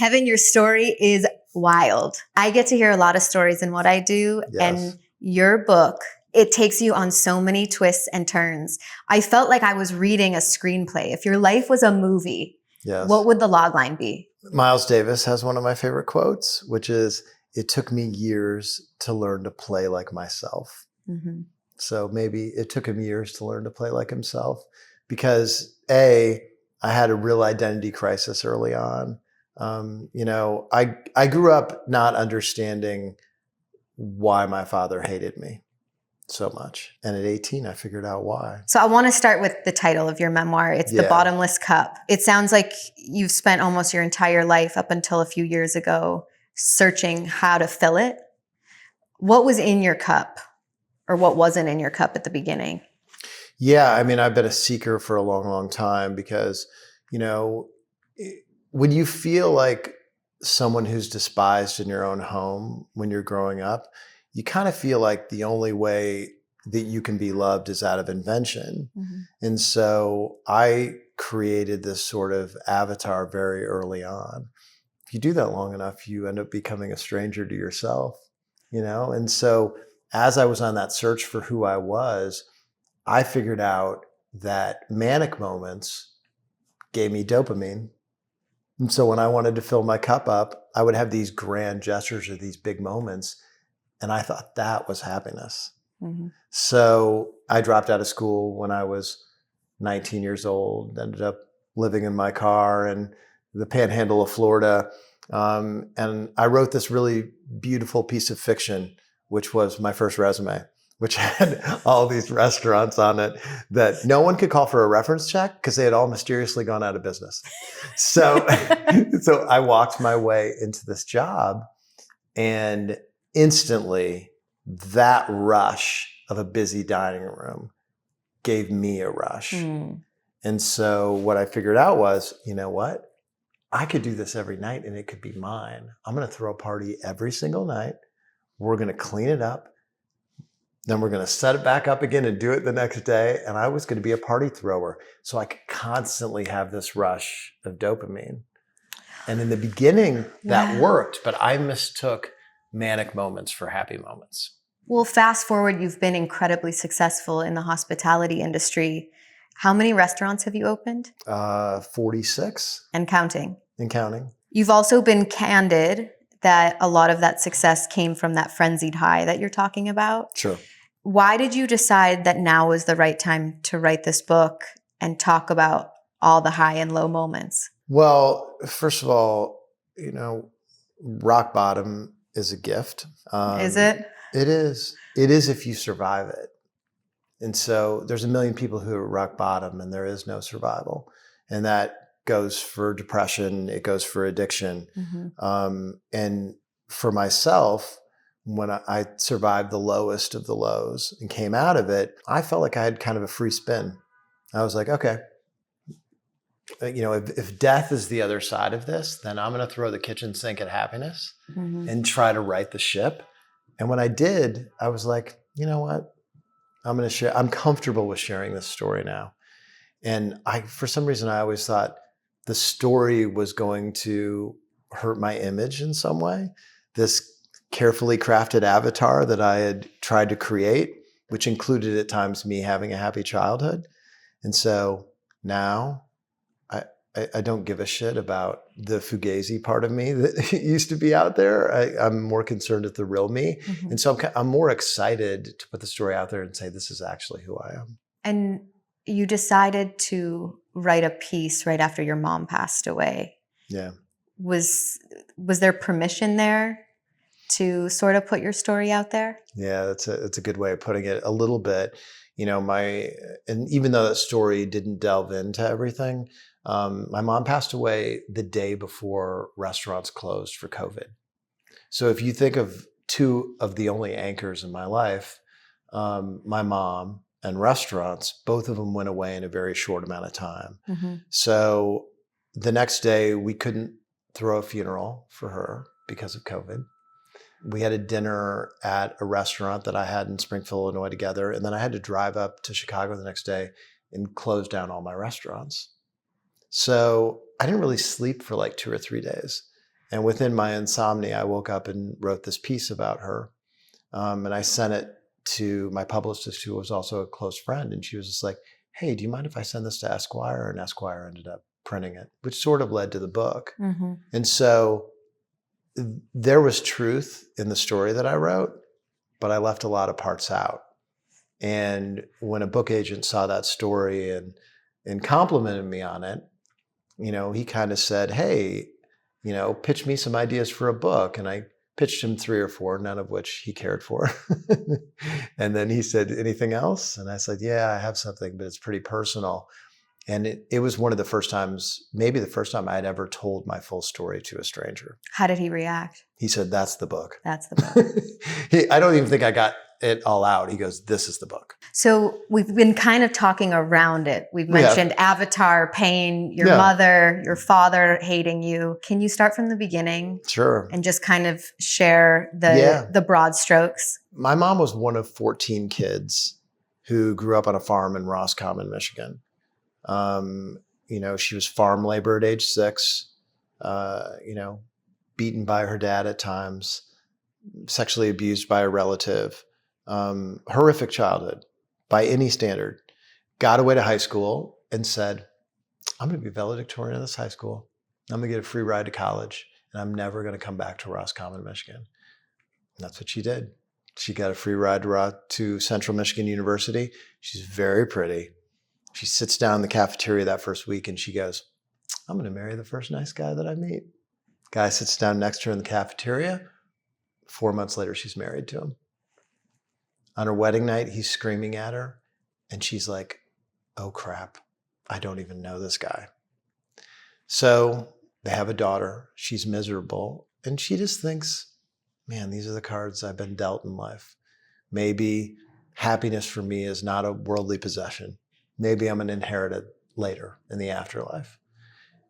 Kevin, your story is wild. I get to hear a lot of stories in what I do. Yes. And your book, it takes you on so many twists and turns. I felt like I was reading a screenplay. If your life was a movie, Yes. what would the logline be? Miles Davis has one of my favorite quotes, which is, "It took me years to learn to play like myself." Mm-hmm. So maybe it took him years to learn to play like himself because I had a real identity crisis early on. I grew up not understanding why my father hated me so much. And at 18, I figured out why. So I want to start with the title of your memoir. It's The Bottomless Cup. It sounds like you've spent almost your entire life up until a few years ago searching how to fill it. What was in your cup, or what wasn't in your cup at the beginning? Yeah, I mean, I've been a seeker for a long, long time because, when you feel like someone who's despised in your own home when you're growing up, you kind of feel like the only way that you can be loved is out of invention. Mm-hmm. And so I created this sort of avatar very early on. If you do that long enough, you end up becoming a stranger to yourself, And so as I was on that search for who I was, I figured out that manic moments gave me dopamine. And so when I wanted to fill my cup up, I would have these grand gestures or these big moments. And I thought that was happiness. Mm-hmm. So I dropped out of school when I was 19 years old, ended up living in my car in the panhandle of Florida. And I wrote this really beautiful piece of fiction, which was my first resume, which had all these restaurants on it that no one could call for a reference check because they had all mysteriously gone out of business. So, so I walked my way into this job, and instantly that rush of a busy dining room gave me a rush. Mm. And so what I figured out was, you know what? I could do this every night and it could be mine. I'm going to throw a party every single night. We're going to clean it up. Then we're going to set it back up again and do it the next day. And I was going to be a party thrower. So I could constantly have this rush of dopamine. And in the beginning, that worked, but I mistook manic moments for happy moments. Well, fast forward, you've been incredibly successful in the hospitality industry. How many restaurants have you opened? 46. And counting. And counting. You've also been candid that a lot of that success came from that frenzied high that you're talking about. Sure. Why did you decide that now was the right time to write this book and talk about all the high and low moments? Well, first of all, rock bottom is a gift. Is it? It is. It is if you survive it. And so there's a million people who are rock bottom and there is no survival. And that goes for depression. It goes for addiction. Mm-hmm. And for myself, when I survived the lowest of the lows and came out of it, I felt like I had kind of a free spin. I was like, okay, if death is the other side of this, then I'm going to throw the kitchen sink at happiness and try to right the ship. And when I did, I was like, you know what? I'm going to share. I'm comfortable with sharing this story now. And for some reason, I always thought the story was going to hurt my image in some way. This carefully crafted avatar that I had tried to create, which included at times me having a happy childhood. And so now I don't give a shit about the fugazi part of me that used to be out there. I'm more concerned with the real me. Mm-hmm. And so I'm more excited to put the story out there and say, this is actually who I am. And you decided to write a piece right after your mom passed away. Yeah. Was there permission there to sort of put your story out there? Yeah, that's a good way of putting it. A little bit, and even though that story didn't delve into everything, my mom passed away the day before restaurants closed for COVID. So if you think of two of the only anchors in my life, my mom and restaurants, both of them went away in a very short amount of time. Mm-hmm. So the next day we couldn't throw a funeral for her because of COVID. We had a dinner at a restaurant that I had in Springfield, Illinois together. And then I had to drive up to Chicago the next day and close down all my restaurants. So I didn't really sleep for like 2 or 3 days. And within my insomnia, I woke up and wrote this piece about her. And I sent it to my publicist, who was also a close friend. And she was just like, hey, do you mind if I send this to Esquire? And Esquire ended up printing it, which sort of led to the book. Mm-hmm. And so there was truth in the story that I wrote, but I left a lot of parts out. And when a book agent saw that story and complimented me on it, he kind of said, hey, pitch me some ideas for a book. And I pitched him 3 or 4, none of which he cared for. And then he said, anything else? And I said, yeah, I have something, but it's pretty personal. And it was one of the first times, maybe the first time I had ever told my full story to a stranger. How did he react? He said, that's the book. That's the book. I don't even think I got it all out. He goes, this is the book. So we've been kind of talking around it. We've mentioned Avatar, pain, your mother, your father hating you. Can you start from the beginning? Sure. And just kind of share the broad strokes? My mom was one of 14 kids who grew up on a farm in Roscommon, Michigan. She was farm labor at age 6, beaten by her dad at times, sexually abused by a relative, horrific childhood by any standard. Got away to high school and said, I'm going to be valedictorian of this high school. I'm going to get a free ride to college, and I'm never going to come back to Roscommon, Michigan. And that's what she did. She got a free ride to Central Michigan University. She's very pretty. She sits down in the cafeteria that first week and she goes, I'm going to marry the first nice guy that I meet. Guy sits down next to her in the cafeteria. 4 months later, she's married to him. On her wedding night, he's screaming at her. And she's like, oh crap, I don't even know this guy. So they have a daughter. She's miserable. And she just thinks, man, these are the cards I've been dealt in life. Maybe happiness for me is not a worldly possession. Maybe I'm going to inherit it later in the afterlife.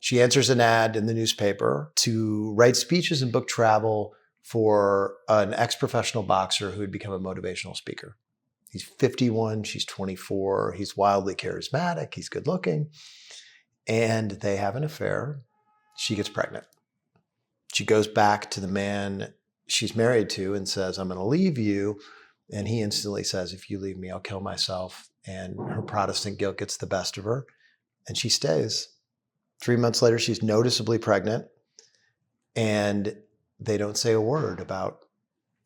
She answers an ad in the newspaper to write speeches and book travel for an ex-professional boxer who had become a motivational speaker. He's 51, she's 24. He's wildly charismatic. He's good looking. And they have an affair. She gets pregnant. She goes back to the man she's married to and says, I'm going to leave you. And he instantly says, if you leave me, I'll kill myself. And her Protestant guilt gets the best of her. And she stays. 3 months later, she's noticeably pregnant. And they don't say a word about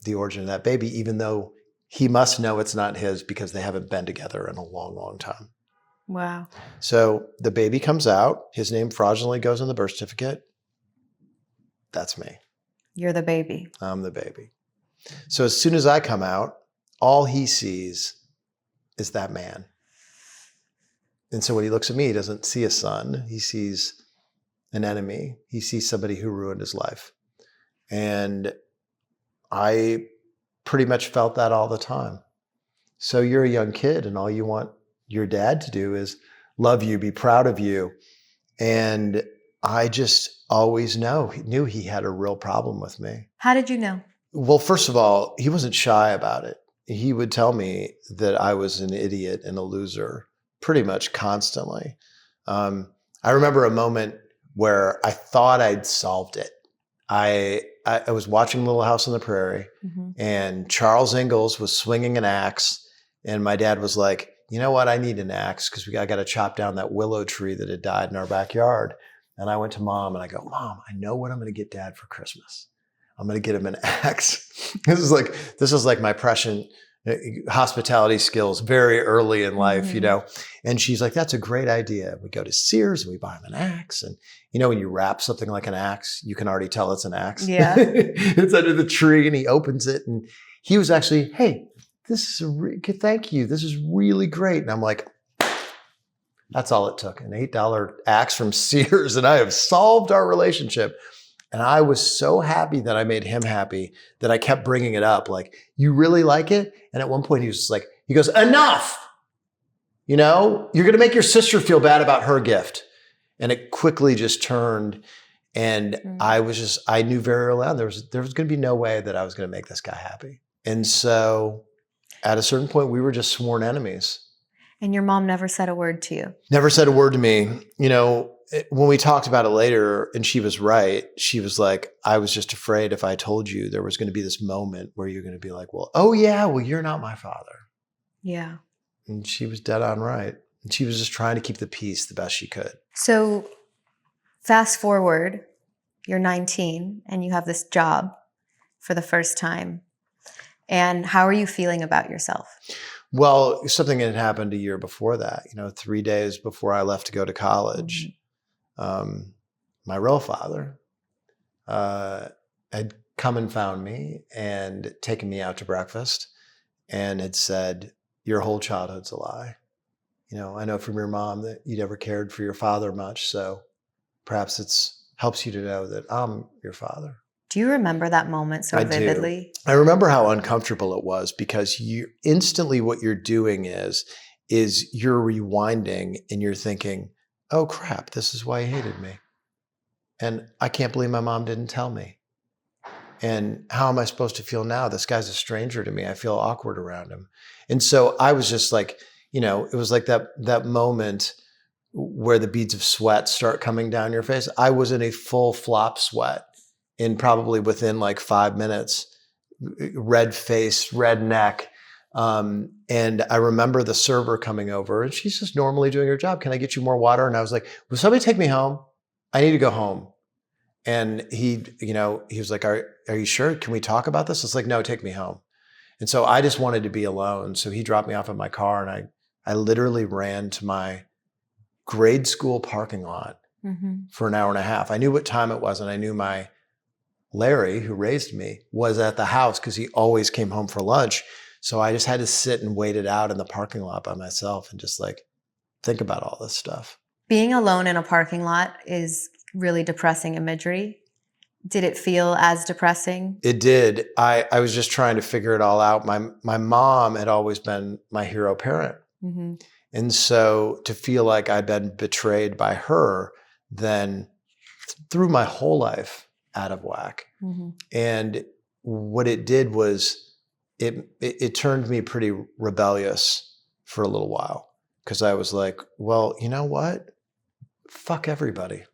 the origin of that baby, even though he must know it's not his because they haven't been together in a long, long time. Wow. So the baby comes out. His name fraudulently goes on the birth certificate. That's me. You're the baby. I'm the baby. So as soon as I come out, all he sees is that man. And so when he looks at me, he doesn't see a son. He sees an enemy. He sees somebody who ruined his life. And I pretty much felt that all the time. So you're a young kid and all you want your dad to do is love you, be proud of you. And I just always knew he had a real problem with me. How did you know? Well, first of all, he wasn't shy about it. He would tell me that I was an idiot and a loser pretty much constantly. I remember a moment where I thought I'd solved it. I was watching Little House on the Prairie, and Charles Ingalls was swinging an axe, and my dad was like, you know what, I need an axe because I got to chop down that willow tree that had died in our backyard. And I went to Mom and I go, Mom, I know what I'm going to get Dad for Christmas. I'm going to get him an axe. This is like my prescient hospitality skills very early in life, you know? And she's like, that's a great idea. We go to Sears and we buy him an axe. And you know, when you wrap something like an axe, you can already tell it's an axe. Yeah. It's under the tree and he opens it and he was actually, hey, this is thank you. This is really great. And I'm like, that's all it took. An $8 axe from Sears. And I have solved our relationship. And I was so happy that I made him happy that I kept bringing it up. Like, you really like it? And at one point he was just like, he goes, enough. You know, you're going to make your sister feel bad about her gift. And it quickly just turned. And I knew very early on there was going to be no way that I was going to make this guy happy. And so at a certain point, we were just sworn enemies. And your mom never said a word to you? Never said a word to me. You know, when we talked about it later and she was right, she was like, I was just afraid if I told you there was going to be this moment where you're going to be like, well, oh yeah, well, you're not my father. Yeah. And she was dead on right. And she was just trying to keep the peace the best she could. So fast forward, you're 19 and you have this job for the first time. And how are you feeling about yourself? Well, something had happened a year before that, 3 days before I left to go to college. My real father had come and found me and taken me out to breakfast and had said, your whole childhood's a lie. I know from your mom that you never cared for your father much. So perhaps it's helps you to know that I'm your father. Do you remember that moment so vividly? I remember how uncomfortable it was because you instantly what you're doing is you're rewinding and you're thinking, oh crap, this is why he hated me. And I can't believe my mom didn't tell me. And how am I supposed to feel now? This guy's a stranger to me. I feel awkward around him. And so I was just like, it was like that moment where the beads of sweat start coming down your face. I was in a full flop sweat in probably within like 5 minutes, red face, red neck. And I remember the server coming over and she's just normally doing her job. Can I get you more water? And I was like, will somebody take me home? I need to go home. And he was like, are you sure? Can we talk about this? It's like, no, take me home. And so I just wanted to be alone. So he dropped me off at my car and I literally ran to my grade school parking lot for an hour and a half. I knew what time it was and I knew my Larry, who raised me, was at the house because he always came home for lunch. So I just had to sit and wait it out in the parking lot by myself and just like think about all this stuff. Being alone in a parking lot is really depressing imagery. Did it feel as depressing? It did. I was just trying to figure it all out. My mom had always been my hero parent. And so to feel like I'd been betrayed by her then threw my whole life out of whack. And what it did was it turned me pretty rebellious for a little while because I was like, well, you know what? Fuck everybody.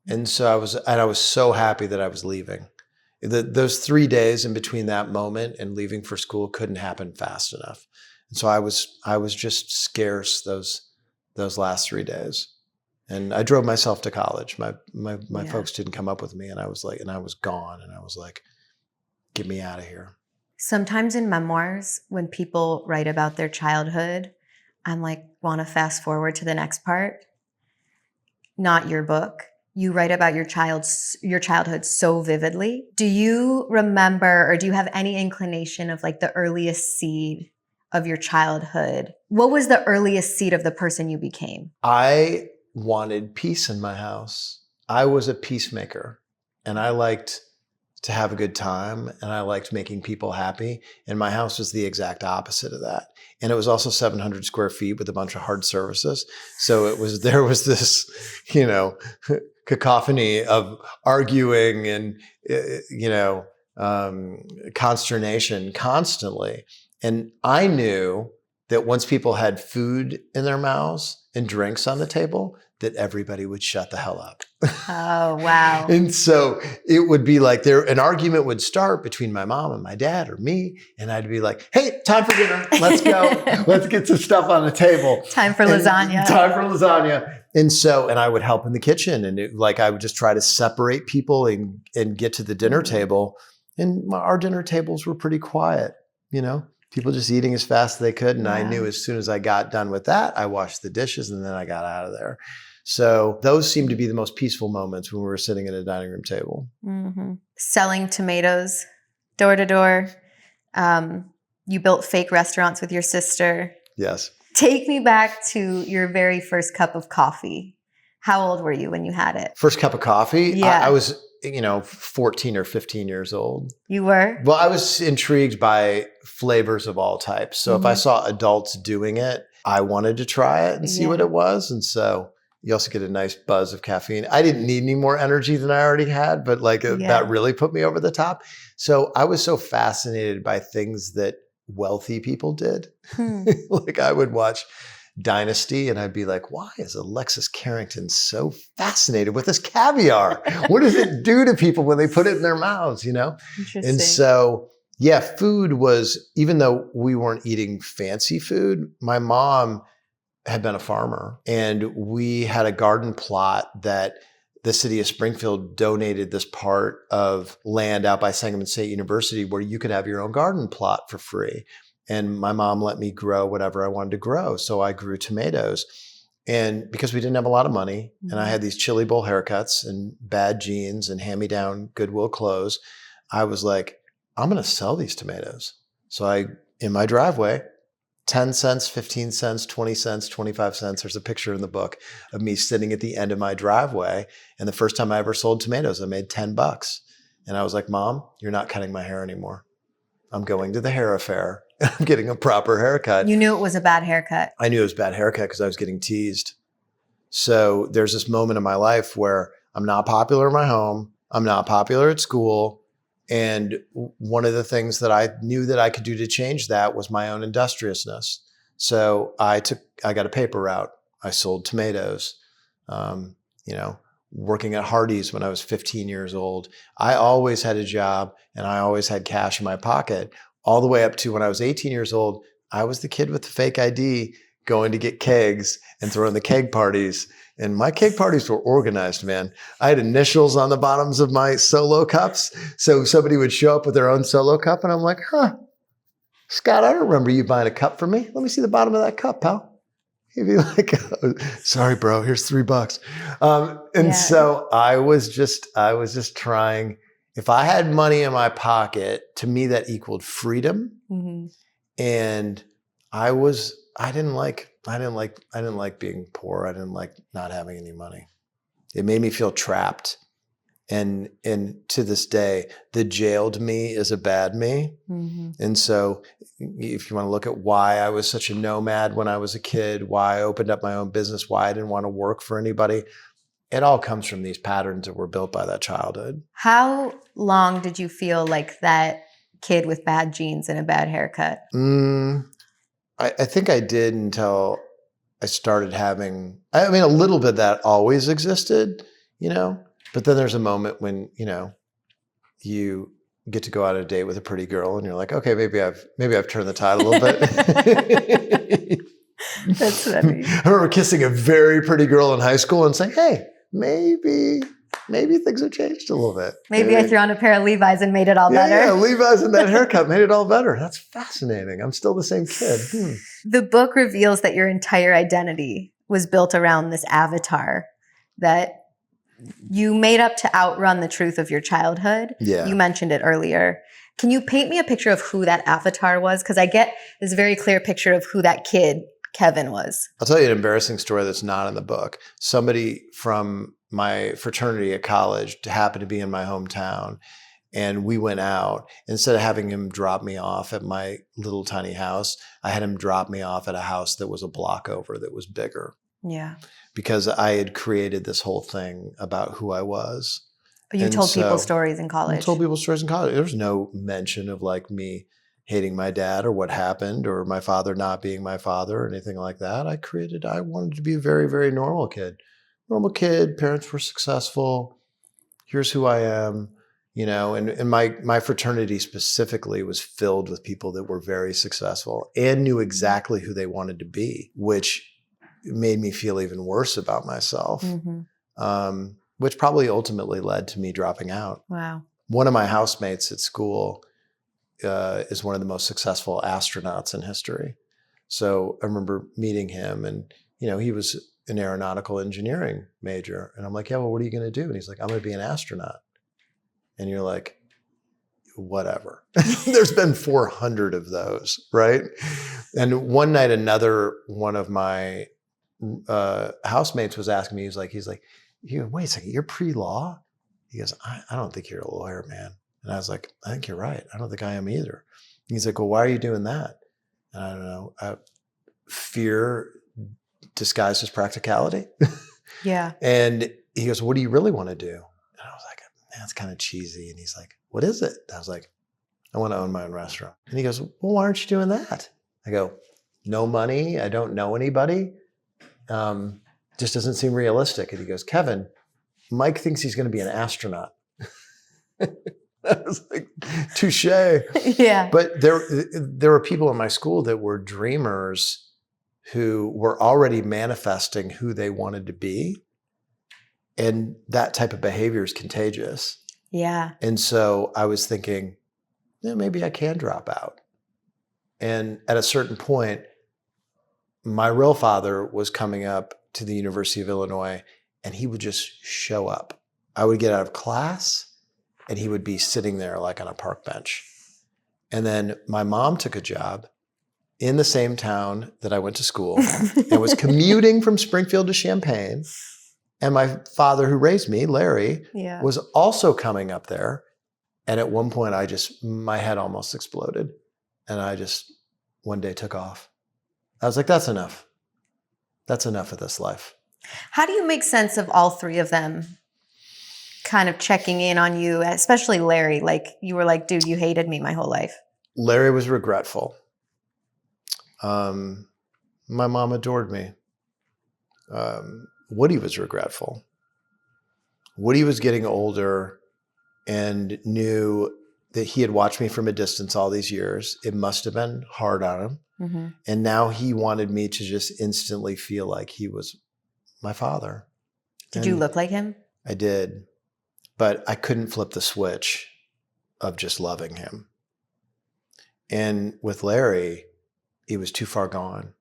And so I was so happy that I was leaving. Those 3 days in between that moment and leaving for school couldn't happen fast enough. And so I was just scarce those last 3 days. And I drove myself to college. My folks didn't come up with me and I was gone and I was like, get me out of here. Sometimes in memoirs, when people write about their childhood, I'm like, want to fast forward to the next part. Not your book. You write about your childhood so vividly. Do you remember or do you have any inclination of like the earliest seed of your childhood? What was the earliest seed of the person you became? I wanted peace in my house. I was a peacemaker and I liked to have a good time and I liked making people happy. And my house was the exact opposite of that. And it was also 700 square feet with a bunch of hard surfaces. So there was this, cacophony of arguing and, consternation constantly. And I knew that once people had food in their mouths and drinks on the table, that everybody would shut the hell up. Oh, wow. And so it would be like an argument would start between my mom and my dad or me. And I'd be like, hey, time for dinner. Let's go. Let's get some stuff on the table. Time for lasagna. And I would help in the kitchen. And I would just try to separate people and get to the dinner table. And our dinner tables were pretty quiet, people just eating as fast as they could. And I knew as soon as I got done with that, I washed the dishes and then I got out of there. So those seemed to be the most peaceful moments when we were sitting at a dining room table. Selling tomatoes door to door. You built fake restaurants with your sister. Yes. Take me back to your very first cup of coffee. How old were you when you had it? First cup of coffee? Yeah. I was 14 or 15 years old. You were? Well, I was intrigued by flavors of all types. So if I saw adults doing it, I wanted to try it and see what it was. And so you also get a nice buzz of caffeine. I didn't need any more energy than I already had, but that really put me over the top. So I was so fascinated by things that wealthy people did. I would watch Dynasty, and I'd be like, why is Alexis Carrington so fascinated with this caviar? What does it do to people when they put it in their mouths, you know? Interesting. And so, yeah, food was, even though we weren't eating fancy food, my mom had been a farmer, and we had a garden plot that the city of Springfield donated this part of land out by Sangamon State University where you could have your own garden plot for free. And my mom let me grow whatever I wanted to grow. So I grew tomatoes. And because we didn't have a lot of money, and I had these chili bowl haircuts and bad jeans and hand-me-down Goodwill clothes, I was like, I'm going to sell these tomatoes. So I, in my driveway, 10 cents, 15 cents, 20 cents, 25 cents. There's a picture in the book of me sitting at the end of my driveway. And the first time I ever sold tomatoes, I made $10. And I was like, Mom, you're not cutting my hair anymore. I'm going to the hair affair. I'm getting a proper haircut. You knew it was a bad haircut. I knew it was a bad haircut because I was getting teased. So there's this moment in my life where I'm not popular in my home. I'm not popular at school. And one of the things that I knew that I could do to change that was my own industriousness. So I got a paper route. I sold tomatoes, working at Hardee's when I was 15 years old. I always had a job and I always had cash in my pocket, all the way up to when I was 18 years old. I was the kid with the fake ID going to get kegs and throwing the keg parties. And my cake parties were organized, man. I had initials on the bottoms of my solo cups. So somebody would show up with their own solo cup. And I'm like, Scott, I don't remember you buying a cup for me. Let me see the bottom of that cup, pal. He'd be like, sorry, bro, here's $3. So I was just trying. If I had money in my pocket, to me, that equaled freedom. Mm-hmm. And I didn't like being poor. I didn't like not having any money. It made me feel trapped. And to this day, the jailed me is a bad me. Mm-hmm. And so if you want to look at why I was such a nomad when I was a kid, why I opened up my own business, why I didn't want to work for anybody, it all comes from these patterns that were built by that childhood. How long did you feel like that kid with bad jeans and a bad haircut? I think I did until I started having, a little bit of that always existed, but then there's a moment when, you get to go out on a date with a pretty girl and you're like, okay, maybe I've turned the tide a little bit. That's funny. I remember kissing a very pretty girl in high school and saying, hey, maybe things have changed a little bit. Maybe I threw on a pair of Levi's and made it all better. Yeah, Levi's and that haircut made it all better. That's fascinating. I'm still the same kid. The book reveals that your entire identity was built around this avatar that you made up to outrun the truth of your childhood. Yeah. You mentioned it earlier. Can you paint me a picture of who that avatar was? Because I get this very clear picture of who that kid, Kevin, was. I'll tell you an embarrassing story that's not in the book. Somebody from my fraternity at college happened to be in my hometown, and we went out. Instead of having him drop me off at my little tiny house, I had him drop me off at a house that was a block over that was bigger. Yeah. Because I had created this whole thing about who I was. You told people stories in college. I told people stories in college. There was no mention of like me hating my dad or what happened or my father not being my father or anything like that. I wanted to be a very, very normal kid. Normal kid, parents were successful. Here's who I am, and my fraternity specifically was filled with people that were very successful and knew exactly who they wanted to be, which made me feel even worse about myself, which probably ultimately led to me dropping out. Wow. One of my housemates at school is one of the most successful astronauts in history. So I remember meeting him and, he was an aeronautical engineering major. And I'm like, yeah, well, what are you going to do? And he's like, I'm going to be an astronaut. And you're like, whatever. There's been 400 of those, right? And one night, another one of my housemates was asking me, he's like, wait a second, you're pre-law? He goes, I don't think you're a lawyer, man. And I was like, I think you're right. I don't think I am either. And he's like, well, why are you doing that? And I don't know. Fear disguised as practicality. Yeah. And he goes, what do you really want to do? And I was like, man, it's kind of cheesy. And he's like, what is it? I was like, I want to own my own restaurant. And he goes, well, why aren't you doing that? I go, no money. I don't know anybody. just doesn't seem realistic. And he goes, Kevin, Mike thinks he's going to be an astronaut. I was like, touche. Yeah. But there were people in my school that were dreamers who were already manifesting who they wanted to be. And that type of behavior is contagious. Yeah. And so I was thinking, yeah, maybe I can drop out. And at a certain point, my real father was coming up to the University of Illinois, and he would just show up. I would get out of class and he would be sitting there like on a park bench. And then my mom took a job in the same town that I went to school and was commuting from Springfield to Champaign. And my father, who raised me, Larry, was also coming up there. And at one point, my head almost exploded. And I just one day took off. I was like, that's enough. That's enough of this life. How do you make sense of all three of them kind of checking in on you, especially Larry? Like, you were like, dude, you hated me my whole life. Larry was regretful. My mom adored me. Woody was regretful. Woody was getting older and knew that he had watched me from a distance all these years. It must have been hard on him. Mm-hmm. And now he wanted me to just instantly feel like he was my father. Did you look like him? I did, but I couldn't flip the switch of just loving him. And with Larry, he was too far gone.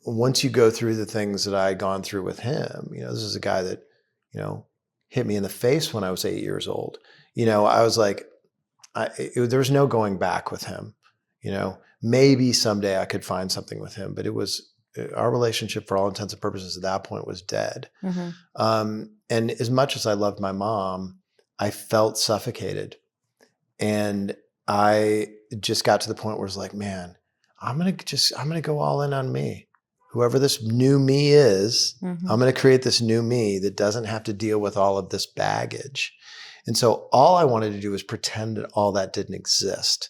Once you go through the things that I had gone through with him, this is a guy that, hit me in the face when I was 8 years old. I was like, there was no going back with him. Maybe someday I could find something with him, but our relationship for all intents and purposes at that point was dead. Mm-hmm. And as much as I loved my mom, I felt suffocated. And I just got to the point where it's like, man, I'm going to go all in on me. Whoever this new me is, mm-hmm. I'm going to create this new me that doesn't have to deal with all of this baggage. And so all I wanted to do was pretend that all that didn't exist.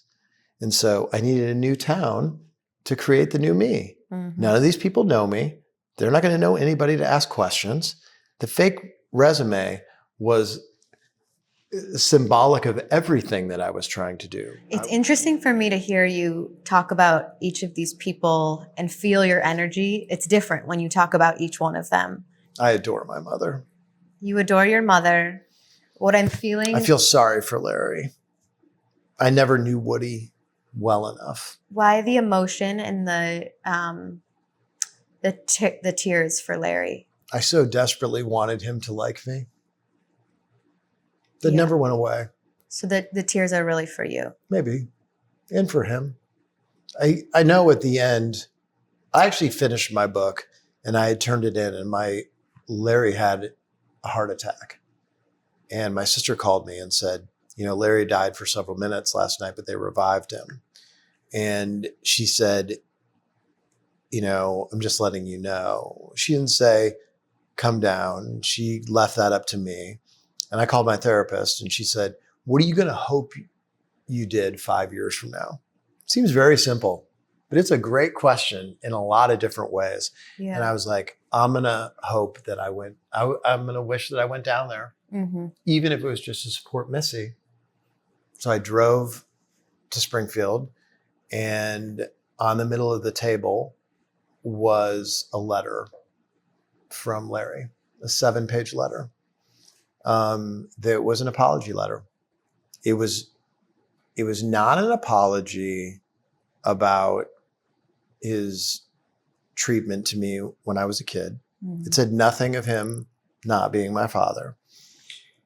And so I needed a new town to create the new me. Mm-hmm. None of these people know me. They're not going to know anybody to ask questions. The fake resume was symbolic of everything that I was trying to do. It's interesting for me to hear you talk about each of these people and feel your energy. It's different when you talk about each one of them. I adore my mother. You adore your mother. What I'm feeling... I feel sorry for Larry. I never knew Woody well enough. Why the emotion and the tears for Larry? I so desperately wanted him to like me. That never went away. So the tears are really for you. Maybe. And for him. I know at the end, I actually finished my book and I had turned it in and Larry had a heart attack. And my sister called me and said, Larry died for several minutes last night, but they revived him. And she said, I'm just letting you know. She didn't say, come down. She left that up to me. And I called my therapist and she said, what are you going to hope you did 5 years from now? Seems very simple, but it's a great question in a lot of different ways. Yeah. And I was like, I'm going to hope that I'm going to wish that I went down there, mm-hmm. even if it was just to support Missy. So I drove to Springfield and on the middle of the table was a letter from Larry, a 7-page letter. That was an apology letter. It was not an apology about his treatment to me when I was a kid. Mm-hmm. It said nothing of him not being my father.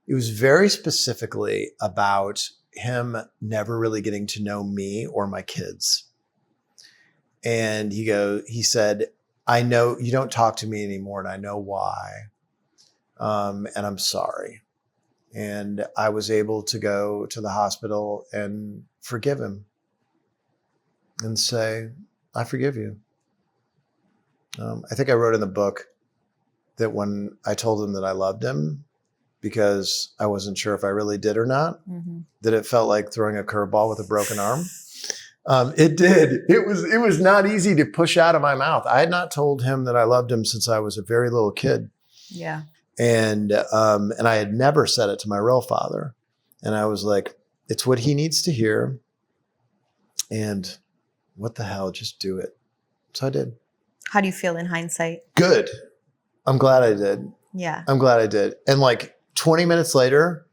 It was very specifically about him never really getting to know me or my kids. And he said, I know you don't talk to me anymore and I know why. And I'm sorry. And I was able to go to the hospital and forgive him and say, I forgive you. I think I wrote in the book that when I told him that I loved him, because I wasn't sure if I really did or not, mm-hmm. that it felt like throwing a curveball with a broken arm. It did. It was not easy to push out of my mouth. I had not told him that I loved him since I was a very little kid. Yeah. And I had never said it to my real father. And I was like, it's what he needs to hear. And what the hell, just do it. So I did. How do you feel in hindsight? Good. I'm glad I did. Yeah. I'm glad I did. And like 20 minutes later,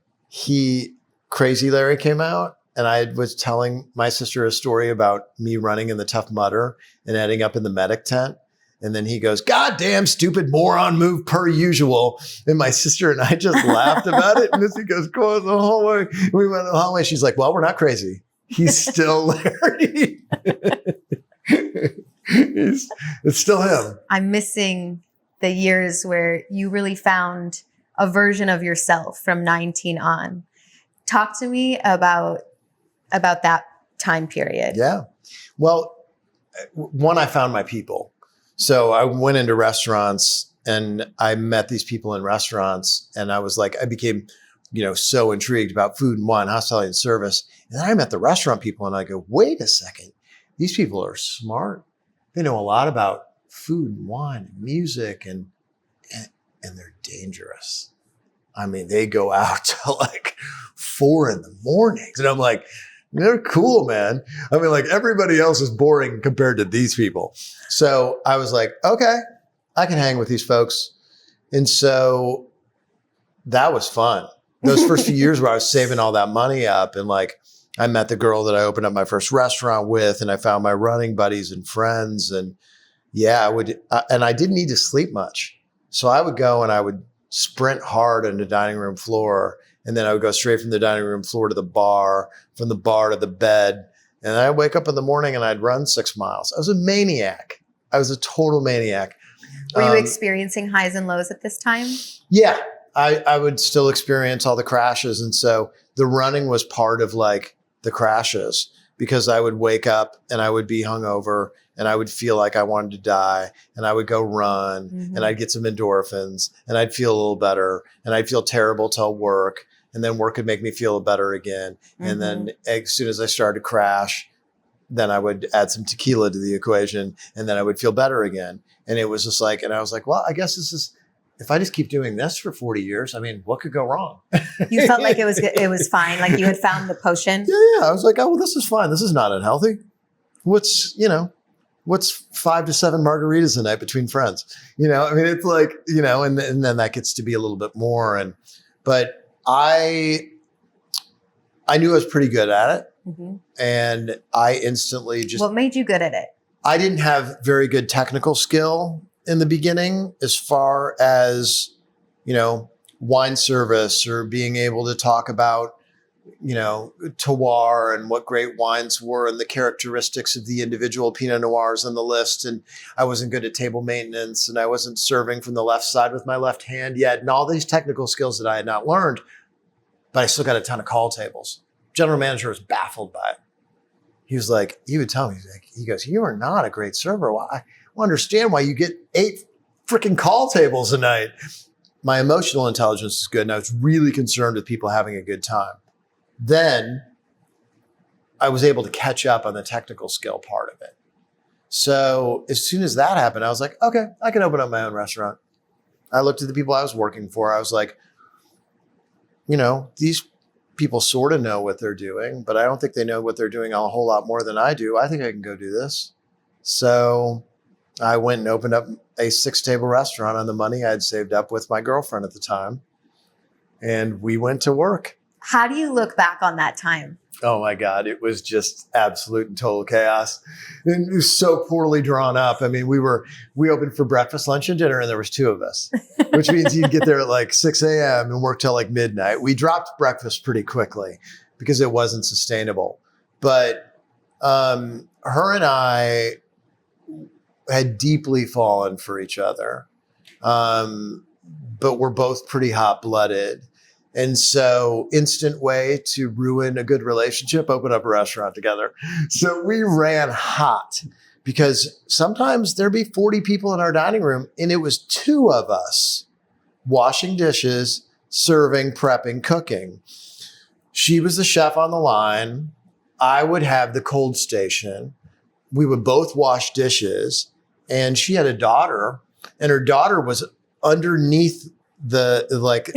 Crazy Larry came out, and I was telling my sister a story about me running in the Tough Mudder and ending up in the medic tent. And then he goes, "God damn stupid moron move per usual." And my sister and I just laughed about it. And Missy goes, "Go in the hallway." We went in the hallway. She's like, "Well, we're not crazy. He's still Larry." It's still him. I'm missing the years where you really found a version of yourself from 19 on. Talk to me about that time period. Yeah. Well, one, I found my people. So I went into restaurants and I met these people in restaurants, and I became, so intrigued about food and wine, hospitality and service. And then I met the restaurant people, and I go, wait a second, these people are smart. They know a lot about food and wine and music, and they're dangerous. I mean, they go out to like 4 a.m. And I'm like, they're cool, man. I mean, like everybody else is boring compared to these people. So I was like, okay, I can hang with these folks. And so that was fun. Those first few years where I was saving all that money up, and like I met the girl that I opened up my first restaurant with, and I found my running buddies and friends. And yeah, and I didn't need to sleep much. So I would go and I would sprint hard on the dining room floor. And then I would go straight from the dining room floor to the bar, from the bar to the bed. And I'd wake up in the morning and I'd run 6 miles. I was a maniac. I was a total maniac. Were you experiencing highs and lows at this time? Yeah, I would still experience all the crashes. And so the running was part of like the crashes, because I would wake up and I would be hungover and I would feel like I wanted to die, and I would go run and I'd get some endorphins and I'd feel a little better, and I'd feel terrible till work. And then work would make me feel better again. And then as soon as I started to crash, then I would add some tequila to the equation, and then I would feel better again. And it was just like, and I was like, well, I guess if I just keep doing this for 40 years, I mean, what could go wrong? You felt like it was fine. Like you had found the potion. Yeah. I was like, oh, well, this is fine. This is not unhealthy. What's 5 to 7 margaritas a night between friends? I mean, it's like, and then that gets to be a little bit more. But I knew I was pretty good at it. And I instantly just... What made you good at it? I didn't have very good technical skill in the beginning, as far as, wine service or being able to talk about, terroir and what great wines were and the characteristics of the individual Pinot Noirs on the list. And I wasn't good at table maintenance, and I wasn't serving from the left side with my left hand yet. And all these technical skills that I had not learned, but I still got a ton of call tables. General manager was baffled by it. He would tell me, he goes, "You are not a great server. Well, I don't understand why you get 8 freaking call tables a night." My emotional intelligence is good, and I was really concerned with people having a good time. Then I was able to catch up on the technical skill part of it. So as soon as that happened, I was like, okay, I can open up my own restaurant. I looked at the people I was working for. I was like, these people sort of know what they're doing, but I don't think they know what they're doing a whole lot more than I do. I think I can go do this. So I went and opened up a 6-table restaurant on the money I'd saved up with my girlfriend at the time. And we went to work. How do you look back on that time? Oh my God, it was just absolute and total chaos. And it was so poorly drawn up. I mean, we opened for breakfast, lunch, and dinner, and there was 2 of us, which means you'd get there at like 6 a.m. and work till like midnight. We dropped breakfast pretty quickly because it wasn't sustainable. But her and I had deeply fallen for each other. But we're both pretty hot-blooded. And so instant way to ruin a good relationship, open up a restaurant together. So we ran hot, because sometimes there'd be 40 people in our dining room, and it was 2 of us washing dishes, serving, prepping, cooking. She was the chef on the line. I would have the cold station. We would both wash dishes, and she had a daughter, and her daughter was underneath the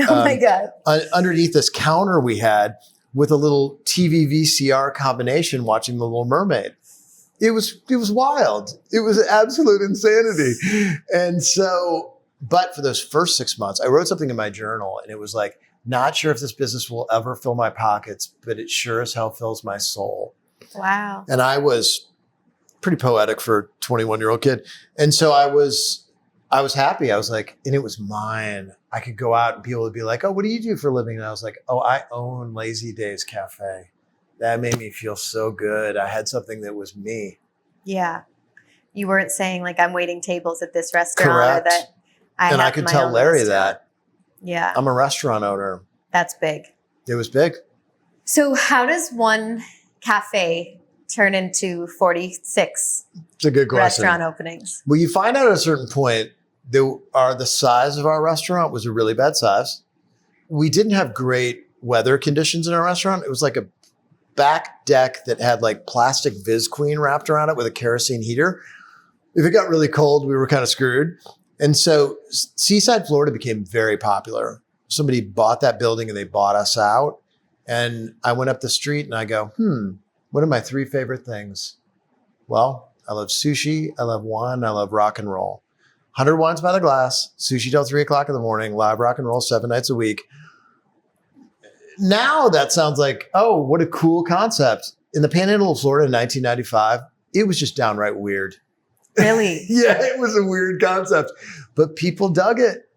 Oh my God. underneath this counter we had with a little TV VCR combination watching The Little Mermaid. It was wild. It was absolute insanity. And so, but for those first 6 months, I wrote something in my journal, and it was like, not sure if this business will ever fill my pockets, but it sure as hell fills my soul. Wow. And I was pretty poetic for a 21-year-old kid. And so I was happy. I was like, and it was mine. I could go out and people would be like, oh, what do you do for a living? And I was like, oh, I own Lazy Days Cafe. That made me feel so good. I had something that was me. Yeah. You weren't saying like, I'm waiting tables at this restaurant. Correct. Or that I could tell Larry restaurant. that. Yeah. I'm a restaurant owner. That's big. It was big. So how does one cafe turn into 46 It's a good question. restaurant openings? Well, you find out at a certain point, the size of our restaurant was a really bad size. We didn't have great weather conditions in our restaurant. It was like a back deck that had like plastic Viz Queen wrapped around it with a kerosene heater. If it got really cold, we were kind of screwed. And so Seaside, Florida became very popular. Somebody bought that building and they bought us out. And I went up the street and I go, what are my 3 favorite things? Well, I love sushi, I love wine, I love rock and roll. 100 wines by the glass, sushi till 3 o'clock in the morning, live rock and roll 7 nights a week. Now that sounds like, oh, what a cool concept. In the Panhandle of Florida in 1995, it was just downright weird. Really? Yeah, it was a weird concept, but people dug it.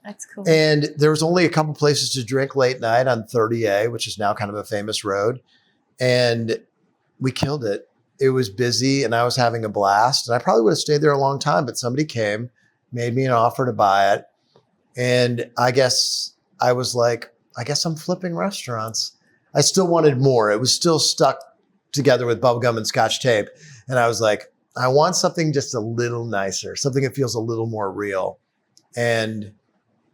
That's cool. And there was only a couple places to drink late night on 30A, which is now kind of a famous road. And we killed it. It was busy and I was having a blast. And I probably would have stayed there a long time, but somebody came, made me an offer to buy it. And I guess I was like, I guess I'm flipping restaurants. I still wanted more. It was still stuck together with bubblegum and Scotch tape. And I was like, I want something just a little nicer, something that feels a little more real. And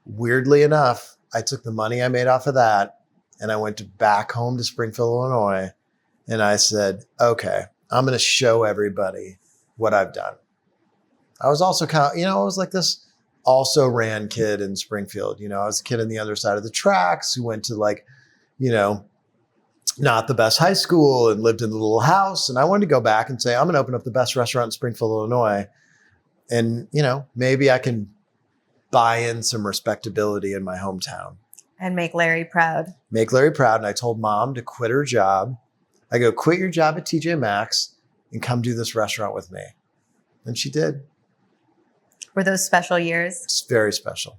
weirdly enough, I took the money I made off of that and I went back home to Springfield, Illinois. And I said, okay, I'm going to show everybody what I've done. I was also kind of, I was like this also ran kid in Springfield. I was a kid on the other side of the tracks who went to not the best high school and lived in the little house. And I wanted to go back and say, I'm going to open up the best restaurant in Springfield, Illinois. And, maybe I can buy in some respectability in my hometown. And make Larry proud. Make Larry proud. And I told Mom to quit her job. I go, quit your job at TJ Maxx and come do this restaurant with me. And she did. Were those special years? It's very special.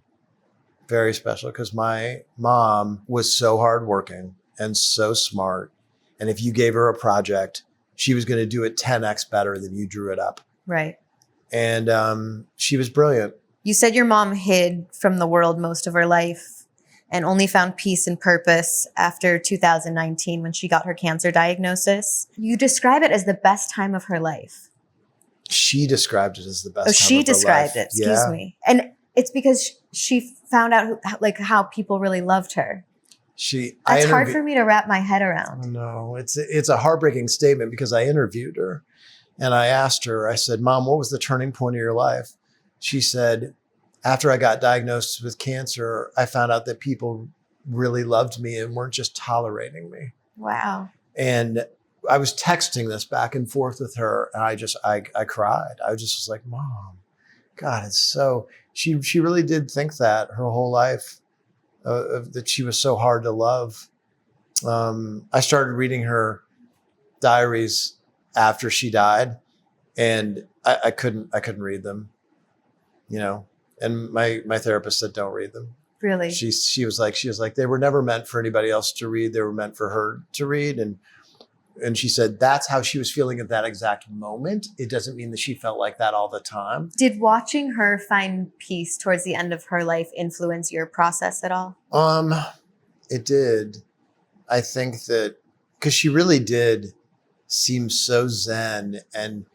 Very special because my mom was so hardworking and so smart. And if you gave her a project, she was going to do it 10x better than you drew it up. Right. And she was brilliant. You said your mom hid from the world most of her life and only found peace and purpose after 2019 when she got her cancer diagnosis. You describe it as the best time of her life. She described it as the best time she of her described life. it, excuse me. And it's because she found out how people really loved her. That's hard for me to wrap my head around. No, it's a heartbreaking statement because I interviewed her and I asked her, I said, Mom, what was the turning point of your life? She said, after I got diagnosed with cancer, I found out that people really loved me and weren't just tolerating me. Wow. And I was texting this back and forth with her and I cried. I just was like, Mom, God, it's so, she really did think that her whole life, that she was so hard to love. I started reading her diaries after she died and I couldn't read them, and my therapist said, don't read them. Really? She was like, they were never meant for anybody else to read. They were meant for her to read. And she said that's how she was feeling at that exact moment. It doesn't mean that she felt like that all the time. Did watching her find peace towards the end of her life influence your process at all? It did. I think that because she really did seem so zen and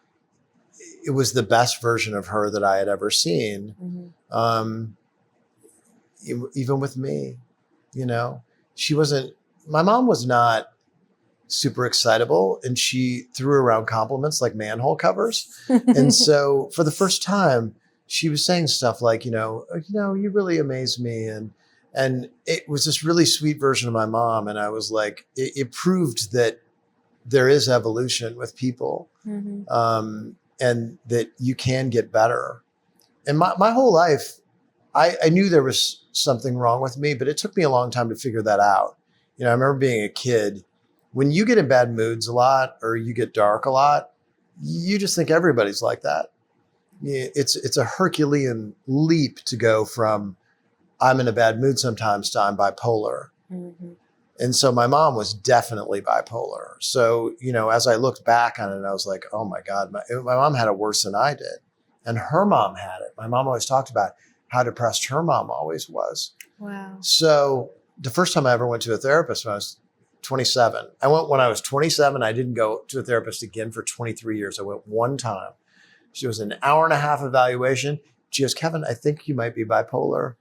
it was the best version of her that I had ever seen. Mm-hmm. Even with me, my mom was not super excitable, and she threw around compliments like manhole covers. And so for the first time, she was saying stuff like, you really amaze me. And it was this really sweet version of my mom. And I was like, it proved that there is evolution with people, and that you can get better. And my whole life, I knew there was something wrong with me, but it took me a long time to figure that out. I remember being a kid, when you get in bad moods a lot or you get dark a lot, you just think everybody's like that. It's a Herculean leap to go from I'm in a bad mood sometimes to I'm bipolar. And so my mom was definitely bipolar. So, as I looked back on it, I was like, oh my God, my mom had it worse than I did. And her mom had it. My mom always talked about how depressed her mom always was. Wow. So the first time I ever went to a therapist when I was 27, I went when I was 27. I didn't go to a therapist again for 23 years. I went one time. She was an hour and a half evaluation. She goes, Kevin, I think you might be bipolar.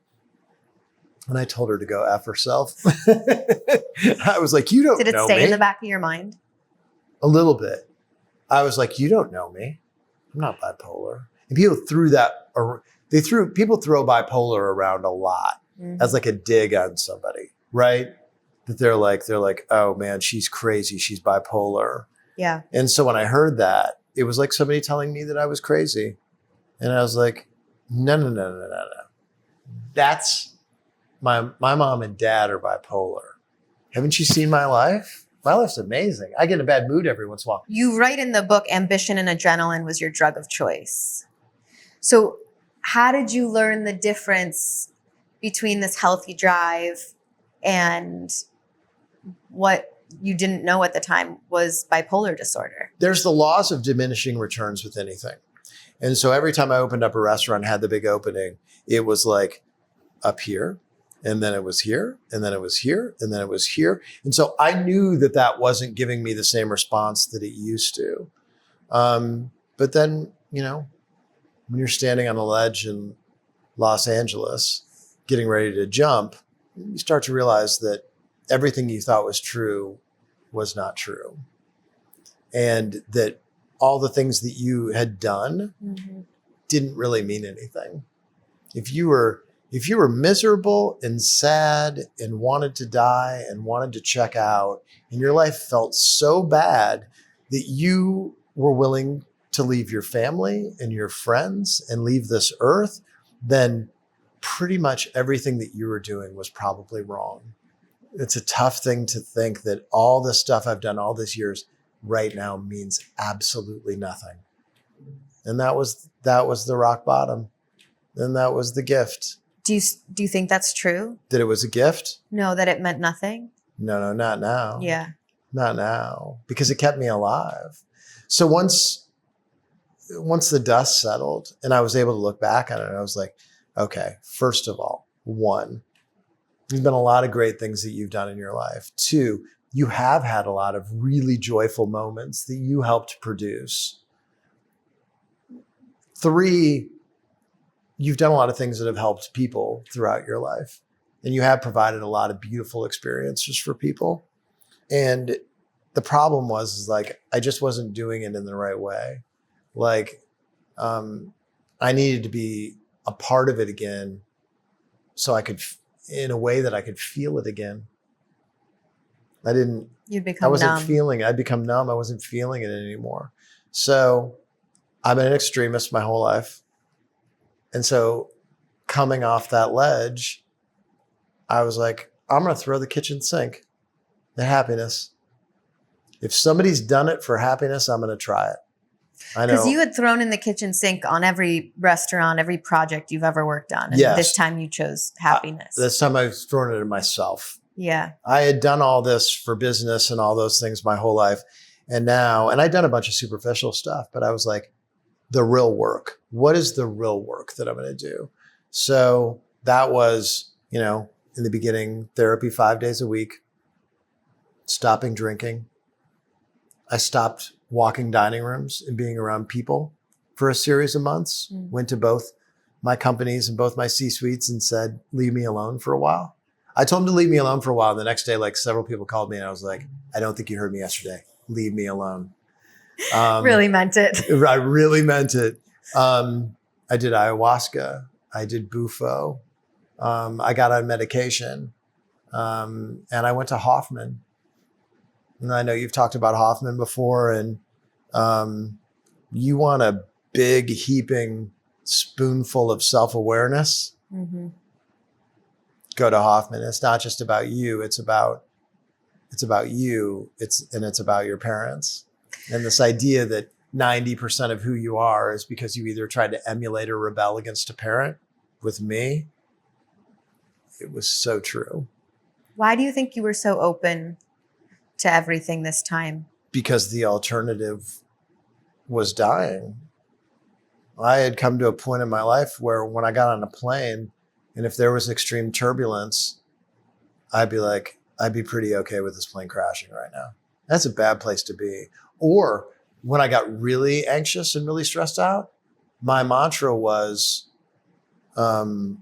And I told her to go F herself. I was like, you don't know me. Did it stay in the back of your mind? A little bit. I was like, you don't know me. I'm not bipolar. And people people throw bipolar around a lot as like a dig on somebody, right? That they're like, oh man, she's crazy. She's bipolar. Yeah. And so when I heard that, it was like somebody telling me that I was crazy. And I was like, no. That's my mom and dad are bipolar. Haven't you seen my life? My life's amazing. I get in a bad mood every once in a while. You write in the book, ambition and adrenaline was your drug of choice. So how did you learn the difference between this healthy drive and what you didn't know at the time was bipolar disorder? There's the laws of diminishing returns with anything. And so every time I opened up a restaurant, had the big opening, it was like up here, and then it was here, and then it was here, and then it was here. And so I knew that wasn't giving me the same response that it used to. But then, when you're standing on a ledge in Los Angeles, getting ready to jump, you start to realize that everything you thought was true was not true. And that all the things that you had done didn't really mean anything. If you were miserable and sad and wanted to die and wanted to check out, and your life felt so bad that you were willing to leave your family and your friends and leave this earth, then pretty much everything that you were doing was probably wrong. It's a tough thing to think that all the stuff I've done all these years right now means absolutely nothing. And that was the rock bottom. And that was the gift. Do you think that's true? That it was a gift? No, that it meant nothing? No, not now. Yeah. Not now, because it kept me alive. So once the dust settled and I was able to look back on it, I was like, okay, first of all, 1, there's been a lot of great things that you've done in your life. 2, you have had a lot of really joyful moments that you helped produce. 3, you've done a lot of things that have helped people throughout your life. And you have provided a lot of beautiful experiences for people. And the problem was I just wasn't doing it in the right way. I needed to be a part of it again so I could, in a way that I could feel it again. I wasn't feeling it. I'd become numb. I wasn't feeling it anymore. So I've been an extremist my whole life. And so coming off that ledge, I was like, I'm going to throw the kitchen sink at happiness. If somebody's done it for happiness, I'm going to try it. I know. Because you had thrown in the kitchen sink on every restaurant, every project you've ever worked on. And this time you chose happiness. This time I've thrown it in myself. Yeah. I had done all this for business and all those things my whole life. And I'd done a bunch of superficial stuff, but I was like, the real work. What is the real work that I'm going to do? So that was, in the beginning, therapy 5 days a week, stopping drinking. I stopped walking dining rooms and being around people for a series of months. Went to both my companies and both my C-suites and said, leave me alone for a while. I told him to leave me alone for a while. And the next day, like several people called me and I was like, I don't think you heard me yesterday. Leave me alone. Really meant it. I really meant it. I did ayahuasca. I did bufo. I got on medication. And I went to Hoffman. And I know you've talked about Hoffman before, and you want a big heaping spoonful of self-awareness, go to Hoffman. It's not just about you. It's about you. It's about your parents. And this idea that 90% of who you are is because you either tried to emulate or rebel against a parent. With me, it was so true. Why do you think you were so open to everything this time? Because the alternative was dying. I had come to a point in my life where when I got on a plane, and if there was extreme turbulence, I'd be pretty okay with this plane crashing right now. That's a bad place to be. Or when I got really anxious and really stressed out, my mantra was, if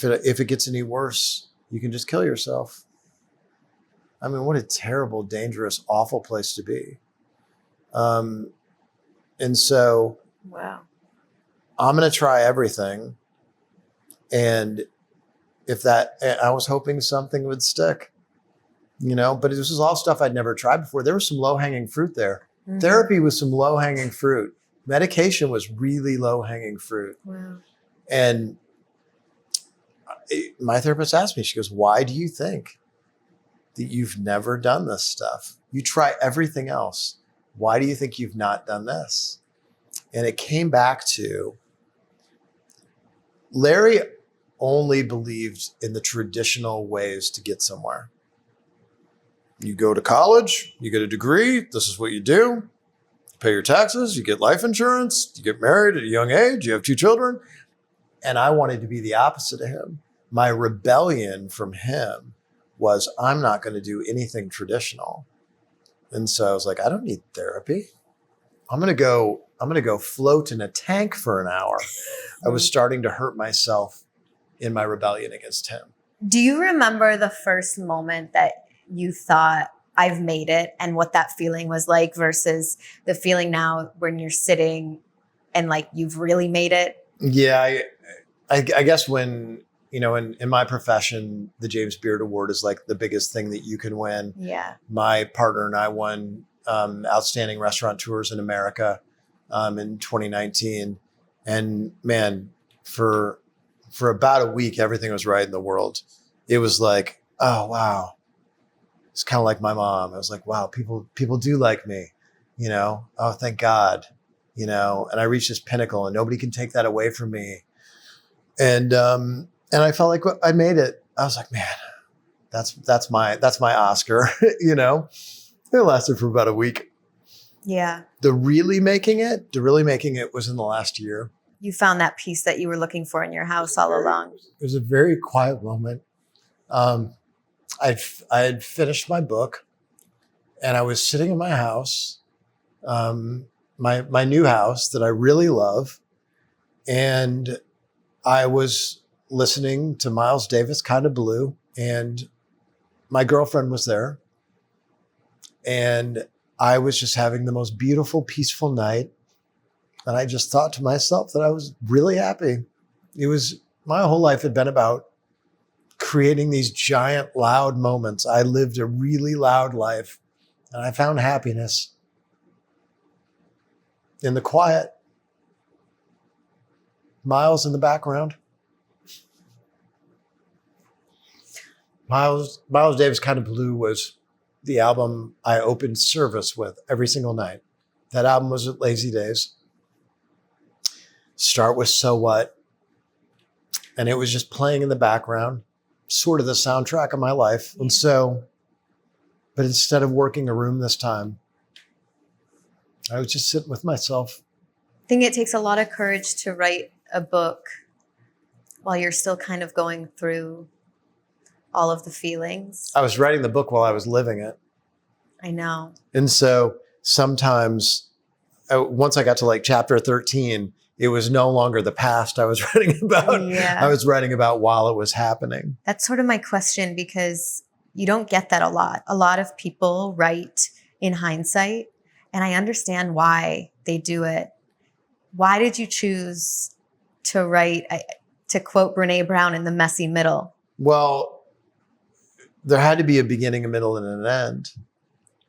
it gets any worse, you can just kill yourself. I mean, what a terrible, dangerous, awful place to be. And so, wow, I'm going to try everything. And I was hoping something would stick, but this was all stuff I'd never tried before. There was some low hanging fruit there. Mm-hmm. Therapy was some low hanging fruit. Medication was really low hanging fruit. Wow. And my therapist asked me, she goes, why do you think that you've never done this stuff? You try everything else. Why do you think you've not done this? And it came back to Larry only believed in the traditional ways to get somewhere. You go to college, you get a degree, this is what you do. You pay your taxes, you get life insurance, you get married at a young age, you have 2 children. And I wanted to be the opposite of him. My rebellion from him was, I'm not going to do anything traditional. And so I was like, I don't need therapy. I'm going to go float in a tank for an hour. I was starting to hurt myself in my rebellion against him. Do you remember the first moment that you thought, I've made it, and what that feeling was like versus the feeling now when you're sitting and like you've really made it? Yeah, I guess when, in my profession, the James Beard Award is like the biggest thing that you can win. Yeah. My partner and I won Outstanding Restaurateurs in America in 2019. And man, for about a week, everything was right in the world. It was like, oh, wow. It's kind of like my mom. I was like, wow, people do like me, oh, thank God, and I reached this pinnacle and nobody can take that away from me. And I felt like I made it. I was like, man, that's my Oscar, It lasted for about a week. Yeah. The really making it was in the last year. You found that peace that you were looking for in your house all along. It was a very quiet moment. I had finished my book and I was sitting in my house, my new house that I really love. And I was listening to Miles Davis, Kind of Blue, and my girlfriend was there. And I was just having the most beautiful, peaceful night. And I just thought to myself that I was really happy. My whole life had been about creating these giant, loud moments. I lived a really loud life, and I found happiness in the quiet. Miles in the background. Miles Davis Kind of Blue was the album I opened service with every single night. That album was at Lazy Days. Start with So What. And it was just playing in the background, sort of the soundtrack of my life. And so, but instead of working a room this time, I was just sitting with myself. I think it takes a lot of courage to write a book while you're still kind of going through all of the feelings. I was writing the book while I was living it. I know. And so sometimes once I got to like chapter 13, It was no longer the past I was writing about. Yeah. I was writing about while it was happening. That's sort of my question, because you don't get that a lot. A lot of people write in hindsight, and I understand why they do it. Why did you choose to write, to quote Brene Brown, in the messy middle? Well, there had to be a beginning, a middle, and an end.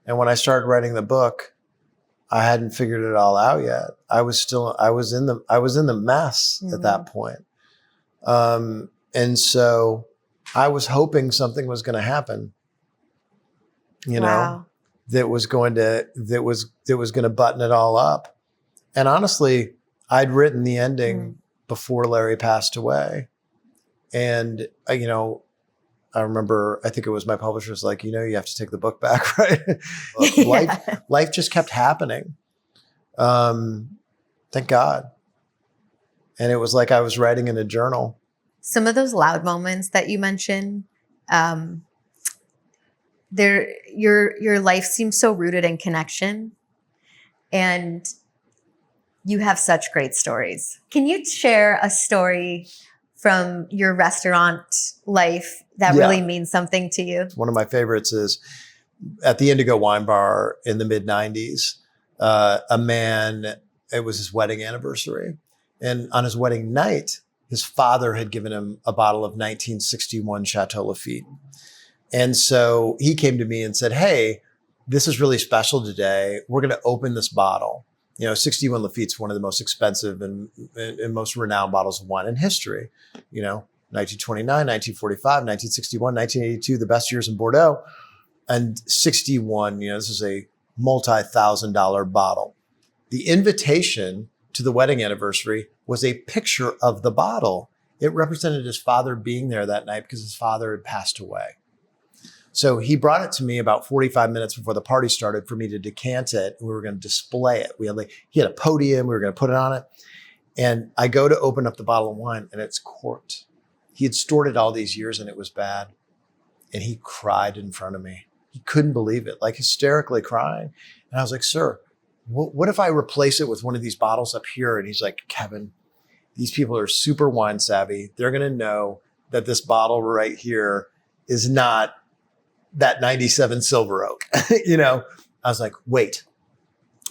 And when I started writing the book, I hadn't figured it all out yet. I was in the mess at that point. And so I was hoping something was going to happen, that was going to button it all up. And honestly, I'd written the ending before Larry passed away. And, I remember, I think it was my publisher's like, you have to take the book back, right? Life just kept happening. Thank God. And it was like I was writing in a journal. Some of those loud moments that you mentioned, your life seems so rooted in connection, and you have such great stories. Can you share a story from your restaurant life that really means something to you? One of my favorites is at the Indigo Wine Bar in the mid-90s, a man, it was his wedding anniversary. And on his wedding night, his father had given him a bottle of 1961 Chateau Lafite. And so he came to me and said, hey, this is really special today. We're going to open this bottle. 61 Lafite's one of the most expensive and most renowned bottles of wine in history. 1929, 1945, 1961, 1982, the best years in Bordeaux. And 61, this is a multi-$1,000 bottle. The invitation to the wedding anniversary was a picture of the bottle. It represented his father being there that night because his father had passed away. So he brought it to me about 45 minutes before the party started for me to decant it. We were going to display it. He had a podium. We were going to put it on it. And I go to open up the bottle of wine and it's corked. He had stored it all these years and it was bad. And he cried in front of me. He couldn't believe it, like hysterically crying. And I was like, sir, what if I replace it with one of these bottles up here? And he's like, Kevin, these people are super wine savvy. They're going to know that this bottle right here is not that 97 Silver Oak. I was like, wait.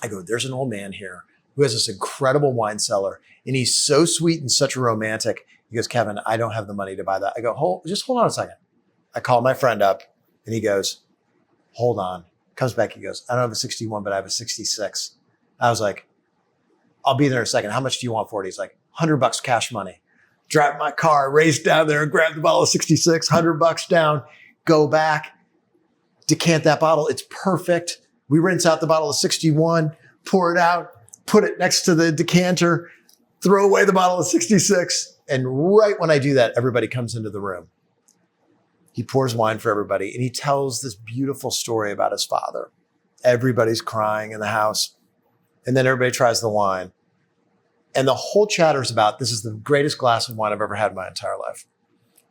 I go, there's an old man here who has this incredible wine cellar, and he's so sweet and such a romantic. He goes, Kevin, I don't have the money to buy that. I go, just hold on a second. I call my friend up and he goes, hold on. Comes back. He goes, I don't have a 61, but I have a 66. I was like, I'll be there in a second. How much do you want for it? He's like, $100 cash money. Drive my car, race down there and grab the bottle of 66, $100 down, go back, decant that bottle. It's perfect. We rinse out the bottle of 61, pour it out, put it next to the decanter, throw away the bottle of 66. And right when I do that, everybody comes into the room. He pours wine for everybody and he tells this beautiful story about his father. Everybody's crying in the house. And then everybody tries the wine. And the whole chatter is about, this is the greatest glass of wine I've ever had in my entire life.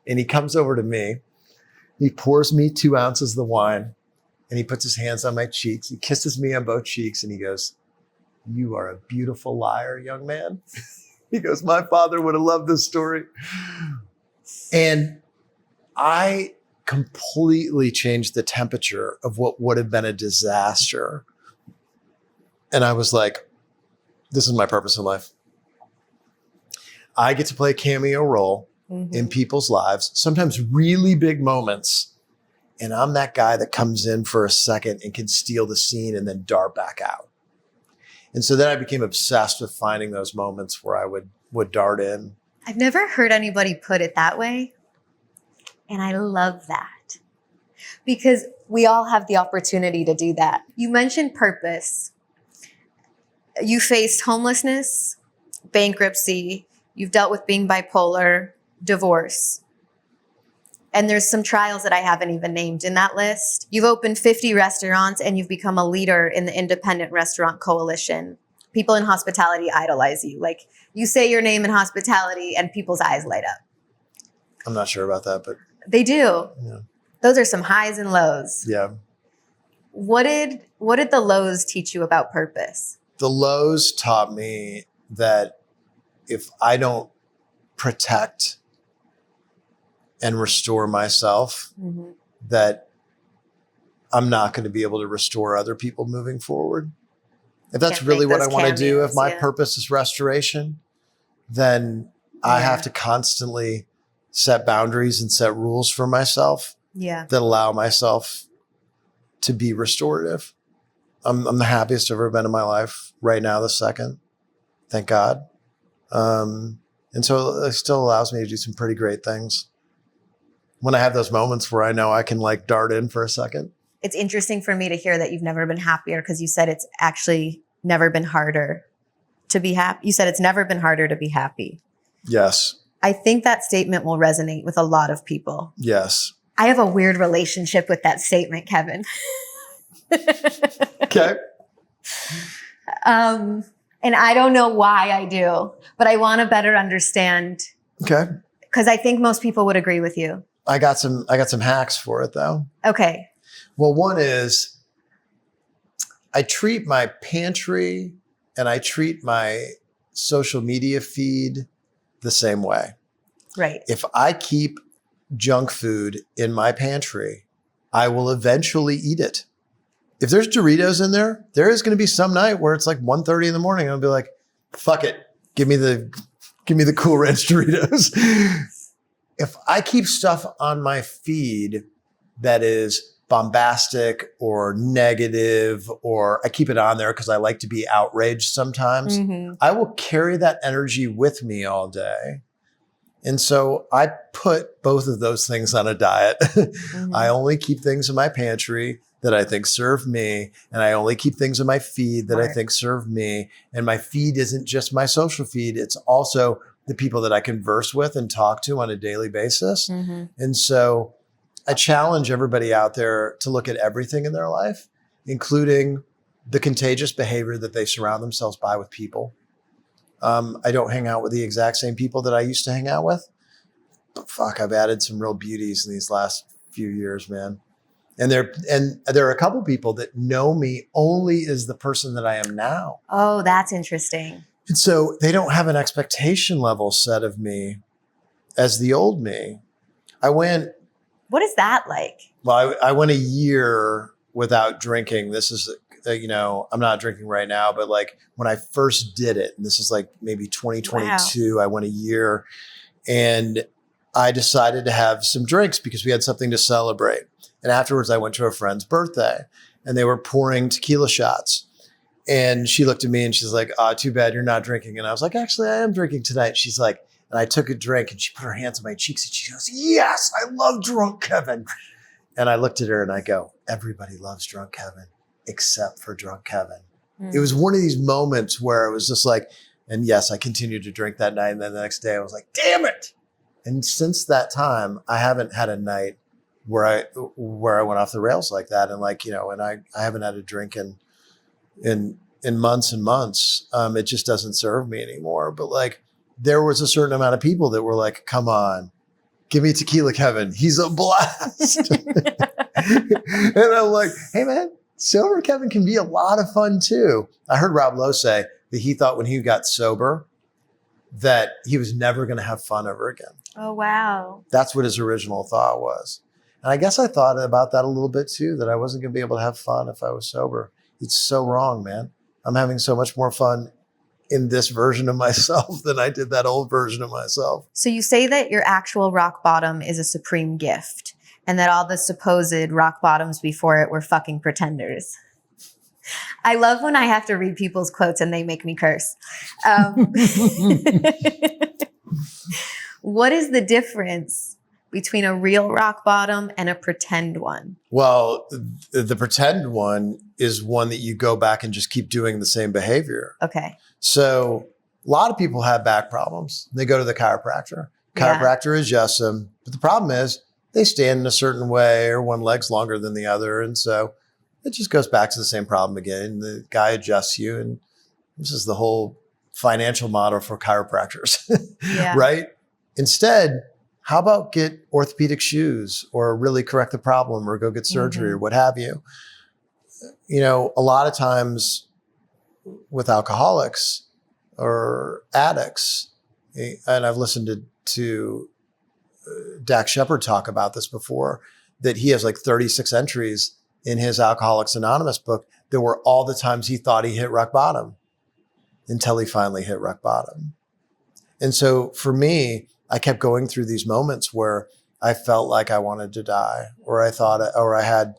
And he comes over to me. He pours me 2 ounces of the wine and he puts his hands on my cheeks. He kisses me on both cheeks and he goes, you are a beautiful liar, young man. He goes, my father would have loved this story. And I completely changed the temperature of what would have been a disaster. And I was like, this is my purpose in life. I get to play a cameo role in people's lives, sometimes really big moments. And I'm that guy that comes in for a second and can steal the scene and then dart back out. And so then I became obsessed with finding those moments where I would dart in. I've never heard anybody put it that way. And I love that because we all have the opportunity to do that. You mentioned purpose. You faced homelessness, bankruptcy. You've dealt with being bipolar, divorce. And there's some trials that I haven't even named in that list. You've opened 50 restaurants and you've become a leader in the Independent Restaurant Coalition. People in hospitality idolize you. Like you say your name in hospitality and people's eyes light up. I'm not sure about that, but they do. Yeah. Those are some highs and lows. Yeah. What did the lows teach you about purpose? The lows taught me that if I don't protect and restore myself, that I'm not going to be able to restore other people moving forward. If that's really what I want to do, if my purpose is restoration, then I have to constantly set boundaries and set rules for myself that allow myself to be restorative. I'm the happiest I've ever been in my life right now, the second. Thank God. And so it still allows me to do some pretty great things when I have those moments where I know I can like dart in for a second. It's interesting for me to hear that you've never been happier, because you said it's actually never been harder to be happy. You said it's never been harder to be happy. Yes. I think that statement will resonate with a lot of people. Yes. I have a weird relationship with that statement, Kevin. Okay. And I don't know why I do, but I want to better understand. Okay. Because I think most people would agree with you. I got some hacks for it though. Okay. Well, one is I treat my pantry and I treat my social media feed the same way. Right. If I keep junk food in my pantry, I will eventually eat it. If there's Doritos in there, there is going to be some night where it's like 1:30 in the morning. I'll be like, fuck it. Give me the Cool Ranch Doritos. If I keep stuff on my feed that is bombastic or negative, or I keep it on there because I like to be outraged sometimes, I will carry that energy with me all day. And so I put both of those things on a diet. I only keep things in my pantry that I think serve me, and I only keep things in my feed that I think serve me. And my feed isn't just my social feed. It's also the people that I converse with and talk to on a daily basis. And so I challenge everybody out there to look at everything in their life, including the contagious behavior that they surround themselves by with people. I don't hang out with the exact same people that I used to hang out with, but fuck, I've added some real beauties in these last few years, man. And there are a couple people that know me only as the person that I am now. Oh, that's interesting. And so they don't have an expectation level set of me as the old me. What is that like? Well, I went a year without drinking. This is, I'm not drinking right now, but like when I first did it, and this is like maybe 2022, I went a year, and I decided to have some drinks because we had something to celebrate. And afterwards I went to a friend's birthday and they were pouring tequila shots. And she looked at me and she's like, too bad you're not drinking. And I was like, actually, I am drinking tonight. She's like, and I took a drink and she put her hands on my cheeks and she goes, yes, I love drunk Kevin. And I looked at her and I go, everybody loves drunk Kevin except for drunk Kevin. It was one of these moments where it was just like, and yes, I continued to drink that night. And then the next day I was like, damn it. And since that time, I haven't had a night where I went off the rails like that. And like, and I haven't had a drink in months and months. It just doesn't serve me anymore. But like, there was a certain amount of people that were like, come on, give me tequila, Kevin. He's a blast. And I'm like, hey man, sober Kevin can be a lot of fun too. I heard Rob Lowe say that he thought when he got sober that he was never going to have fun ever again. Oh, wow. That's what his original thought was. And I guess I thought about that a little bit too, that I wasn't going to be able to have fun if I was sober. It's so wrong, man. I'm having so much more fun in this version of myself than I did that old version of myself. So you say that your actual rock bottom is a supreme gift and that all the supposed rock bottoms before it were fucking pretenders. I love when I have to read people's quotes and they make me curse. What is the difference between a real rock bottom and a pretend one? Well, the pretend one is one that you go back and just keep doing the same behavior. Okay. So a lot of people have back problems. They go to the chiropractor. Chiropractor adjusts them. But the problem is they stand in a certain way or one leg's longer than the other. And so it just goes back to the same problem again. The guy adjusts you. And this is the whole financial model for chiropractors, right? Instead, how about get orthopedic shoes or really correct the problem or go get surgery or what have you? A lot of times with alcoholics or addicts, and I've listened to Dax Shepard talk about this before, that he has like 36 entries in his Alcoholics Anonymous book that were all the times he thought he hit rock bottom until he finally hit rock bottom. And so for me, I kept going through these moments where I felt like I wanted to die, or I had,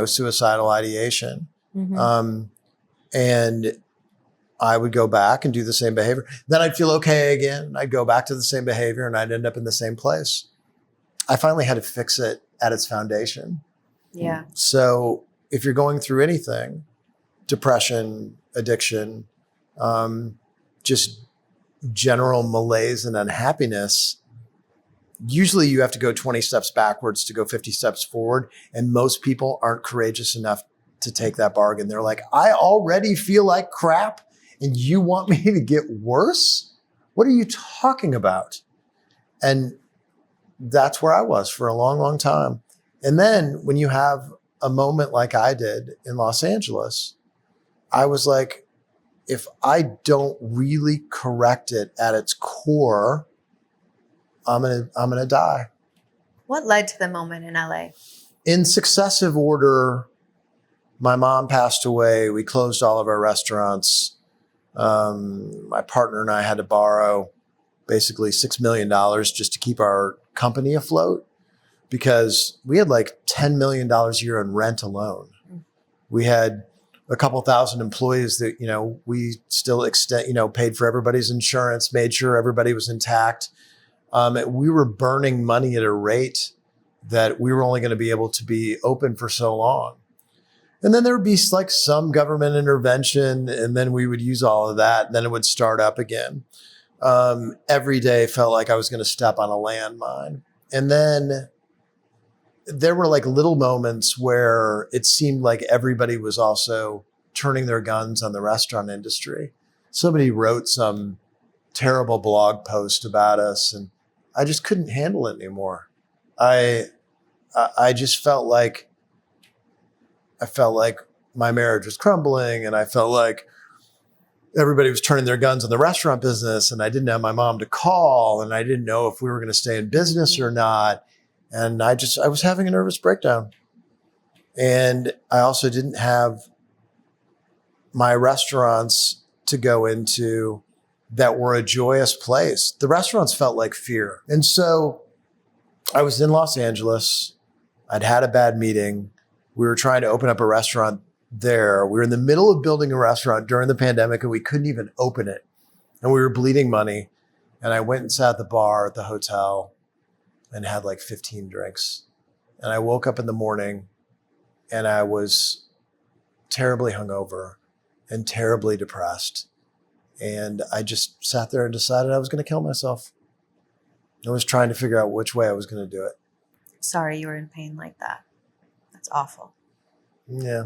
suicidal ideation. Mm-hmm. And I would go back and do the same behavior. Then I'd feel okay again. I'd go back to the same behavior and I'd end up in the same place. I finally had to fix it at its foundation. Yeah. So if you're going through anything, depression, addiction, just general malaise and unhappiness, usually you have to go 20 steps backwards to go 50 steps forward. And most people aren't courageous enough to take that bargain. They're like, I already feel like crap and you want me to get worse? What are you talking about? And that's where I was for a long, long time. And then when you have a moment like I did in Los Angeles, I was like, if I don't really correct it at its core, I'm gonna die. What led to the moment in LA? In successive order, my mom passed away. We closed all of our restaurants. My partner and I had to borrow basically $6 million just to keep our company afloat, because we had like $10 million a year in rent alone. We had a couple thousand employees that, we still paid for everybody's insurance, made sure everybody was intact. We were burning money at a rate that we were only going to be able to be open for so long. And then there would be like some government intervention, and then we would use all of that, and then it would start up again. Every day felt like I was going to step on a landmine. And then there were like little moments where it seemed like everybody was also turning their guns on the restaurant industry. Somebody wrote some terrible blog post about us, and I just couldn't handle it anymore. I just felt like my marriage was crumbling, and I felt like everybody was turning their guns on the restaurant business, and I didn't have my mom to call, and I didn't know if we were going to stay in business or not. And I was having a nervous breakdown. And I also didn't have my restaurants to go into that were a joyous place. The restaurants felt like fear. And so I was in Los Angeles. I'd had a bad meeting. We were trying to open up a restaurant there. We were in the middle of building a restaurant during the pandemic, and we couldn't even open it. And we were bleeding money. And I went and sat at the bar at the hotel and had like 15 drinks. And I woke up in the morning and I was terribly hungover and terribly depressed. And I just sat there and decided I was going to kill myself. I was trying to figure out which way I was going to do it. Sorry you were in pain like that. That's awful. Yeah.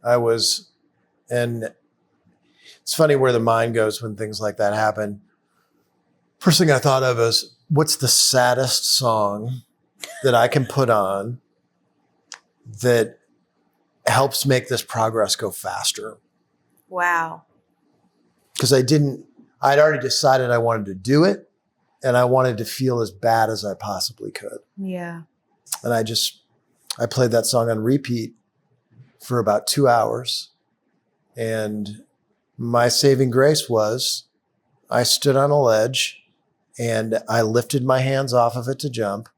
I was, and it's funny where the mind goes when things like that happen. First thing I thought of is, what's the saddest song that I can put on that helps make this progress go faster? Wow. Because I'd already decided I wanted to do it, and I wanted to feel as bad as I possibly could. Yeah. And I played that song on repeat for about 2 hours. And my saving grace was I stood on a ledge and I lifted my hands off of it to jump.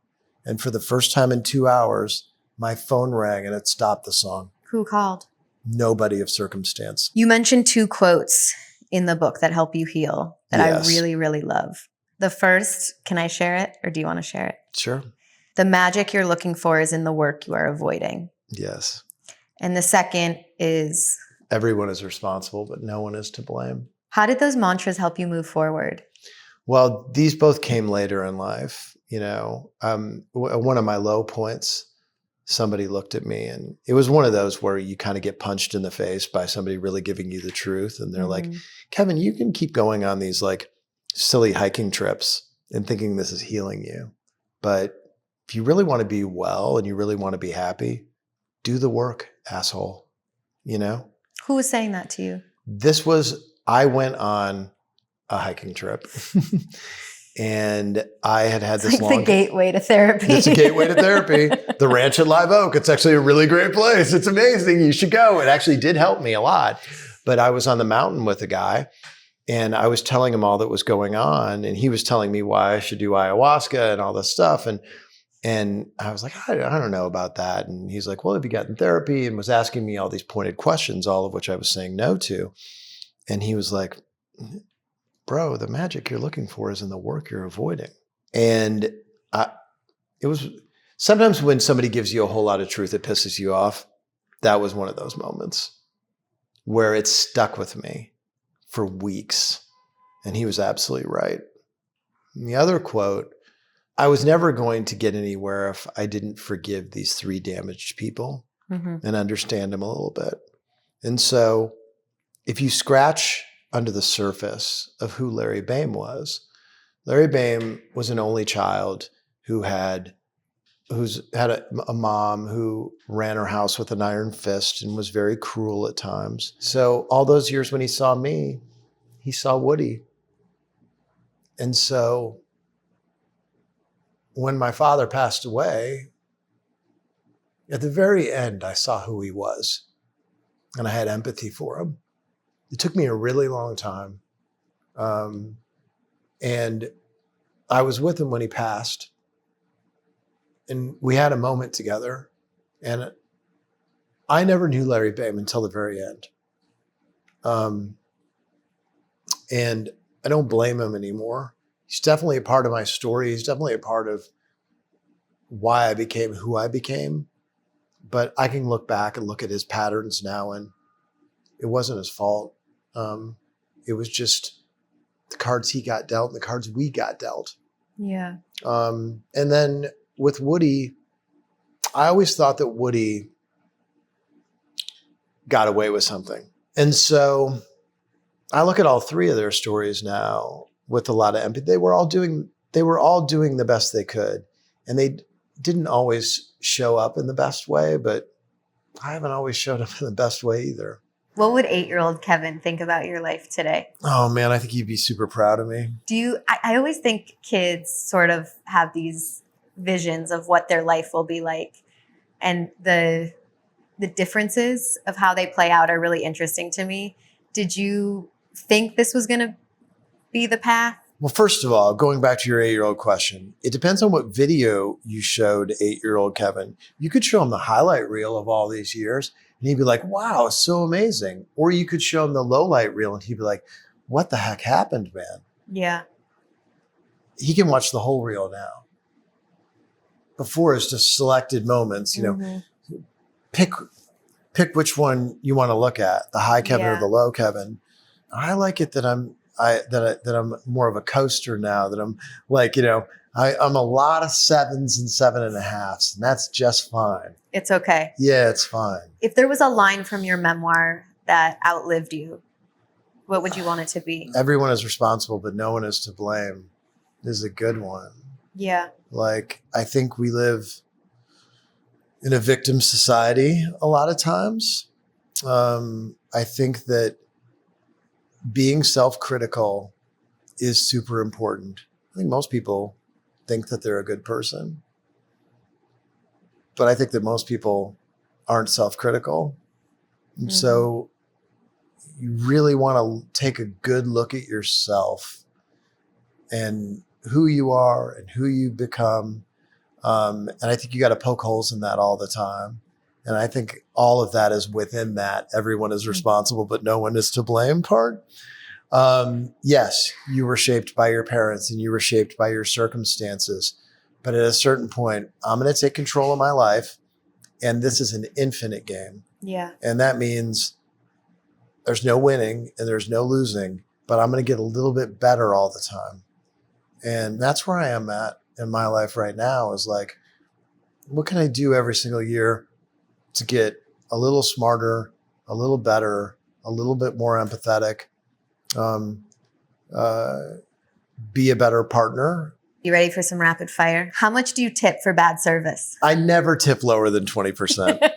And for the first time in 2 hours, my phone rang and it stopped the song. Who called? Nobody of circumstance. You mentioned 2 quotes in the book that help you heal that Yes. I really, really love. The first, can I share it or do you want to share it? Sure. The magic you're looking for is in the work you are avoiding. Yes. And the second is, everyone is responsible, but no one is to blame. How did those mantras help you move forward? Well, these both came later in life. One of my low points, somebody looked at me, and it was one of those where you kind of get punched in the face by somebody really giving you the truth. And they're like, Kevin, you can keep going on these like silly hiking trips and thinking this is healing you. But if you really want to be well and you really want to be happy, do the work, asshole. Who was saying that to you? I went on a hiking trip. And I had this like the gateway to therapy. It's a gateway to therapy. The ranch at Live Oak. It's actually a really great place. It's amazing. You should go. It actually did help me a lot. But I was on the mountain with a guy and I was telling him all that was going on. And he was telling me why I should do ayahuasca and all this stuff. And I was like, I don't know about that. And he's like, well, have you gotten therapy? And was asking me all these pointed questions, all of which I was saying no to. And he was like, bro, the magic you're looking for is in the work you're avoiding. And it was sometimes when somebody gives you a whole lot of truth, it pisses you off. That was one of those moments where it stuck with me for weeks. And he was absolutely right. And the other quote, I was never going to get anywhere if I didn't forgive these 3 damaged people and understand them a little bit. And so if you scratch under the surface of who Larry Boehm was an only child who's had a mom who ran her house with an iron fist and was very cruel at times. So all those years when he saw me, he saw Woody. And so when my father passed away, at the very end, I saw who he was and I had empathy for him. It took me a really long time. And I was with him when he passed. And we had a moment together. And I never knew Larry Boehm until the very end. And I don't blame him anymore. He's definitely a part of my story. He's definitely a part of why I became who I became. But I can look back and look at his patterns now, and it wasn't his fault. It was just the cards he got dealt and the cards we got dealt. Yeah. And then with Woody, I always thought that Woody got away with something. And so I look at all 3 of their stories now with a lot of empathy. They were all doing the best they could. And they didn't always show up in the best way, but I haven't always showed up in the best way either. What would 8-year-old Kevin think about your life today? Oh man, I think he'd be super proud of me. I always think kids sort of have these visions of what their life will be like. And the differences of how they play out are really interesting to me. Did you think this was going to be the path? Well, first of all, going back to your 8-year-old question, it depends on what video you showed 8-year-old Kevin. You could show him the highlight reel of all these years and he'd be like, wow, it's so amazing. Or you could show him the low light reel and he'd be like, what the heck happened, man? Yeah. He can watch the whole reel now. Before it's just selected moments, you know, pick which one you want to look at, the high Kevin or the low Kevin. I like it that I'm more of a coaster now, that I'm like, you know, I'm a lot of 7s and 7.5s, and that's just fine. It's okay. Yeah, it's fine. If there was a line from your memoir that outlived you, what would you want it to be? Everyone is responsible, but no one is to blame is a good one. Yeah. Like, I think we live in a victim society a lot of times. I think that being self-critical is super important. I think most people think that they're a good person, but I think that most people aren't self-critical. And so you really want to take a good look at yourself and who you are and who you've become. And I think you got to poke holes in that all the time. And I think all of that is within that everyone is responsible, but no one is to blame part. Yes, you were shaped by your parents and you were shaped by your circumstances. But at a certain point, I'm going to take control of my life. And this is an infinite game. Yeah. And that means there's no winning and there's no losing, but I'm going to get a little bit better all the time. And that's where I am at in my life right now, is like, what can I do every single year to get a little smarter, a little better, a little bit more empathetic, be a better partner. You ready for some rapid fire? How much do you tip for bad service? I never tip lower than 20%.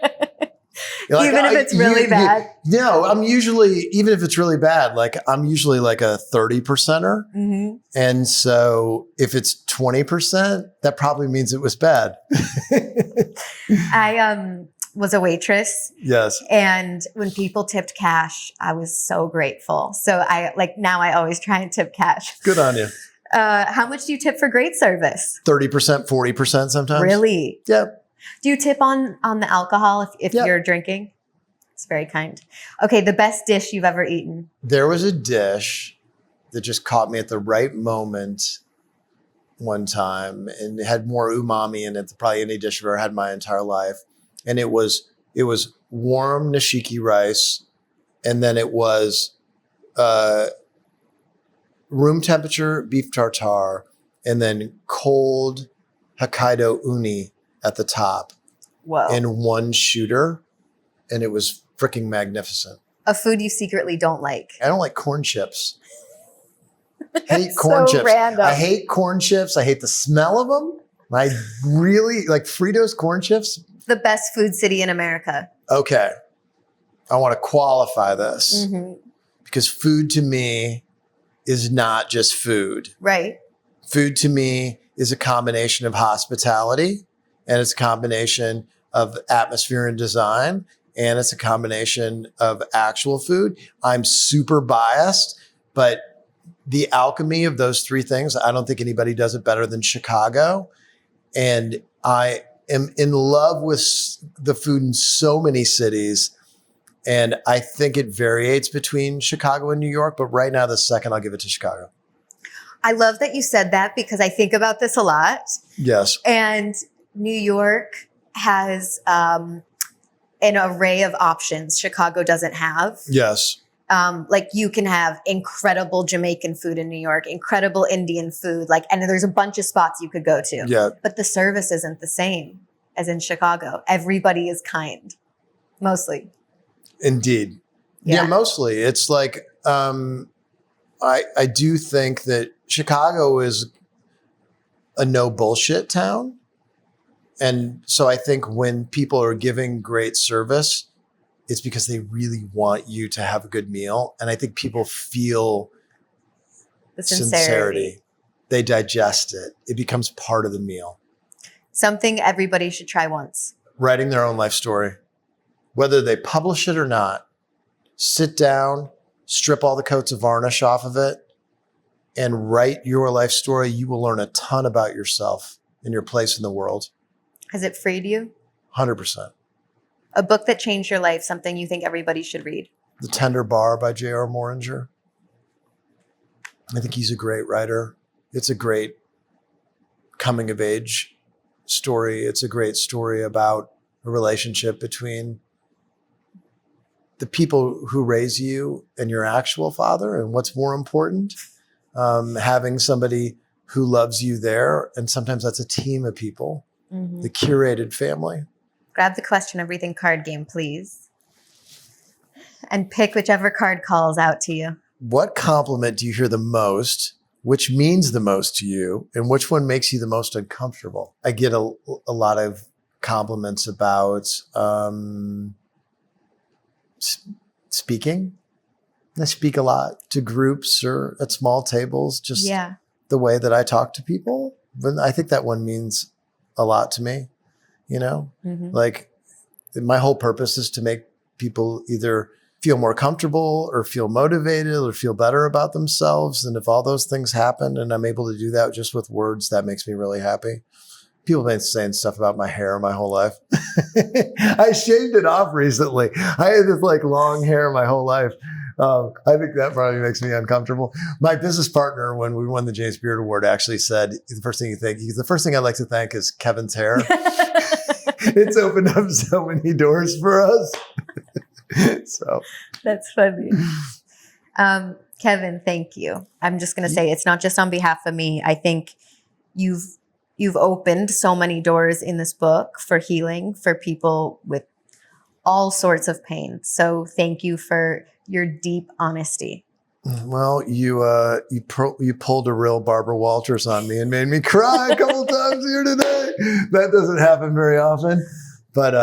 Like, even if it's really bad. No, I'm usually, even if it's really bad, like I'm usually like a 30%er. Mm-hmm. And so if it's 20%, that probably means it was bad. I was a waitress. Yes. And when people tipped cash, I was so grateful. So now I always try and tip cash. Good on you. How much do you tip for great service? 30%, 40% sometimes. Really? Yeah. Do you tip on the alcohol if you're drinking? It's very kind. Okay, the best dish you've ever eaten. There was a dish that just caught me at the right moment one time, and it had more umami in it than probably any dish I've ever had in my entire life. And it was warm nishiki rice, and then it was room temperature beef tartare, and then cold Hokkaido uni at the top. Whoa. In one shooter, and it was freaking magnificent. A food you secretly don't like. I don't like corn chips. Hate corn chips. Random. I hate corn chips. I hate the smell of them. I really like Fritos corn chips. The best food city in America. Okay. I want to qualify this because food to me is not just food. Right. Food to me is a combination of hospitality, and it's a combination of atmosphere and design, and it's a combination of actual food. I'm super biased, but the alchemy of those three things, I don't think anybody does it better than Chicago. And I am in love with the food in so many cities. And I think it varies between Chicago and New York, but right now, the second, I'll give it to Chicago. I love that you said that because I think about this a lot. Yes. And New York has an array of options Chicago doesn't have. Yes. Like you can have incredible Jamaican food in New York, incredible Indian food, and there's a bunch of spots you could go to. Yeah. But the service isn't the same as in Chicago. Everybody is kind, mostly. Indeed. Yeah, mostly. It's like, I do think that Chicago is a no bullshit town. And so I think when people are giving great service, it's because they really want you to have a good meal. And I think people feel the sincerity. They digest it. It becomes part of the meal. Something everybody should try once. Writing their own life story. Whether they publish it or not, sit down, strip all the coats of varnish off of it, and write your life story. You will learn a ton about yourself and your place in the world. Has it freed you? 100%. A book that changed your life, something you think everybody should read. The Tender Bar by J.R. Moringer. I think he's a great writer. It's a great coming of age story. It's a great story about a relationship between the people who raise you and your actual father, and what's more important, having somebody who loves you there. And sometimes that's a team of people, the curated family. Grab the question everything card game, please. And pick whichever card calls out to you. What compliment do you hear the most, which means the most to you, and which one makes you the most uncomfortable? I get a lot of compliments about speaking. I speak a lot to groups or at small tables, just the way that I talk to people. But I think that one means a lot to me, like my whole purpose is to make people either feel more comfortable or feel motivated or feel better about themselves. And if all those things happen and I'm able to do that just with words, that makes me really happy. People have been saying stuff about my hair my whole life. I shaved it off recently. I had this long hair my whole life. I think that probably makes me uncomfortable. My business partner, when we won the James Beard Award, actually said, the first thing I'd like to thank is Kevin's hair. It's opened up so many doors for us. So that's funny. Kevin, thank you. I'm just going to say it's not just on behalf of me. I think you've opened so many doors in this book for healing for people with all sorts of pain. So thank you for your deep honesty. Well, you pulled a real Barbara Walters on me and made me cry a couple times here today. That doesn't happen very often. But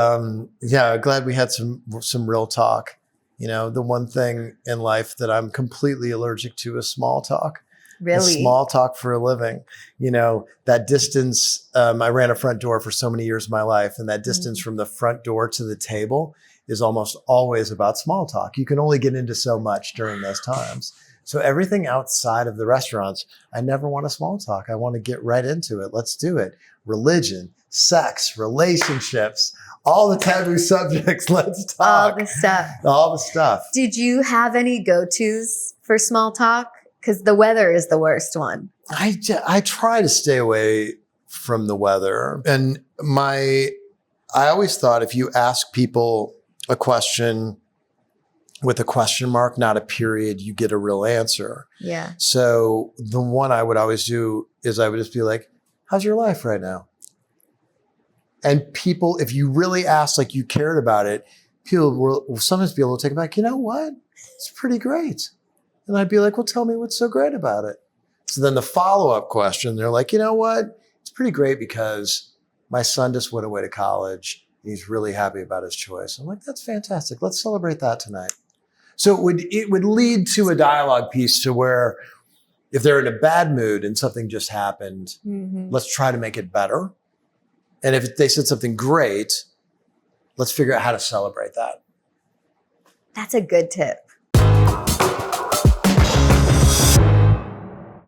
yeah, glad we had some real talk. You know, the one thing in life that I'm completely allergic to is small talk. Really? Small talk for a living. You know, that distance, I ran a front door for so many years of my life, and that distance from the front door to the table is almost always about small talk. You can only get into so much during those times. So everything outside of the restaurants, I never want a small talk. I want to get right into it. Let's do it. Religion, sex, relationships, all the taboo subjects. Let's talk. All the stuff. All the stuff. Did you have any go-tos for small talk? Because the weather is the worst one. I try to stay away from the weather. And I always thought if you ask people a question with a question mark, not a period, you get a real answer. Yeah. So the one I would always do is I would just be like, how's your life right now? And people, if you really ask like you cared about it, people will sometimes be able to take it back. You know what? It's pretty great. And I'd be like, well, tell me what's so great about it. So then the follow-up question, they're like, you know what? It's pretty great because my son just went away to college. And he's really happy about his choice. I'm like, that's fantastic. Let's celebrate that tonight. So it would lead to a dialogue piece to where if they're in a bad mood and something just happened, let's try to make it better. And if they said something great, let's figure out how to celebrate that. That's a good tip.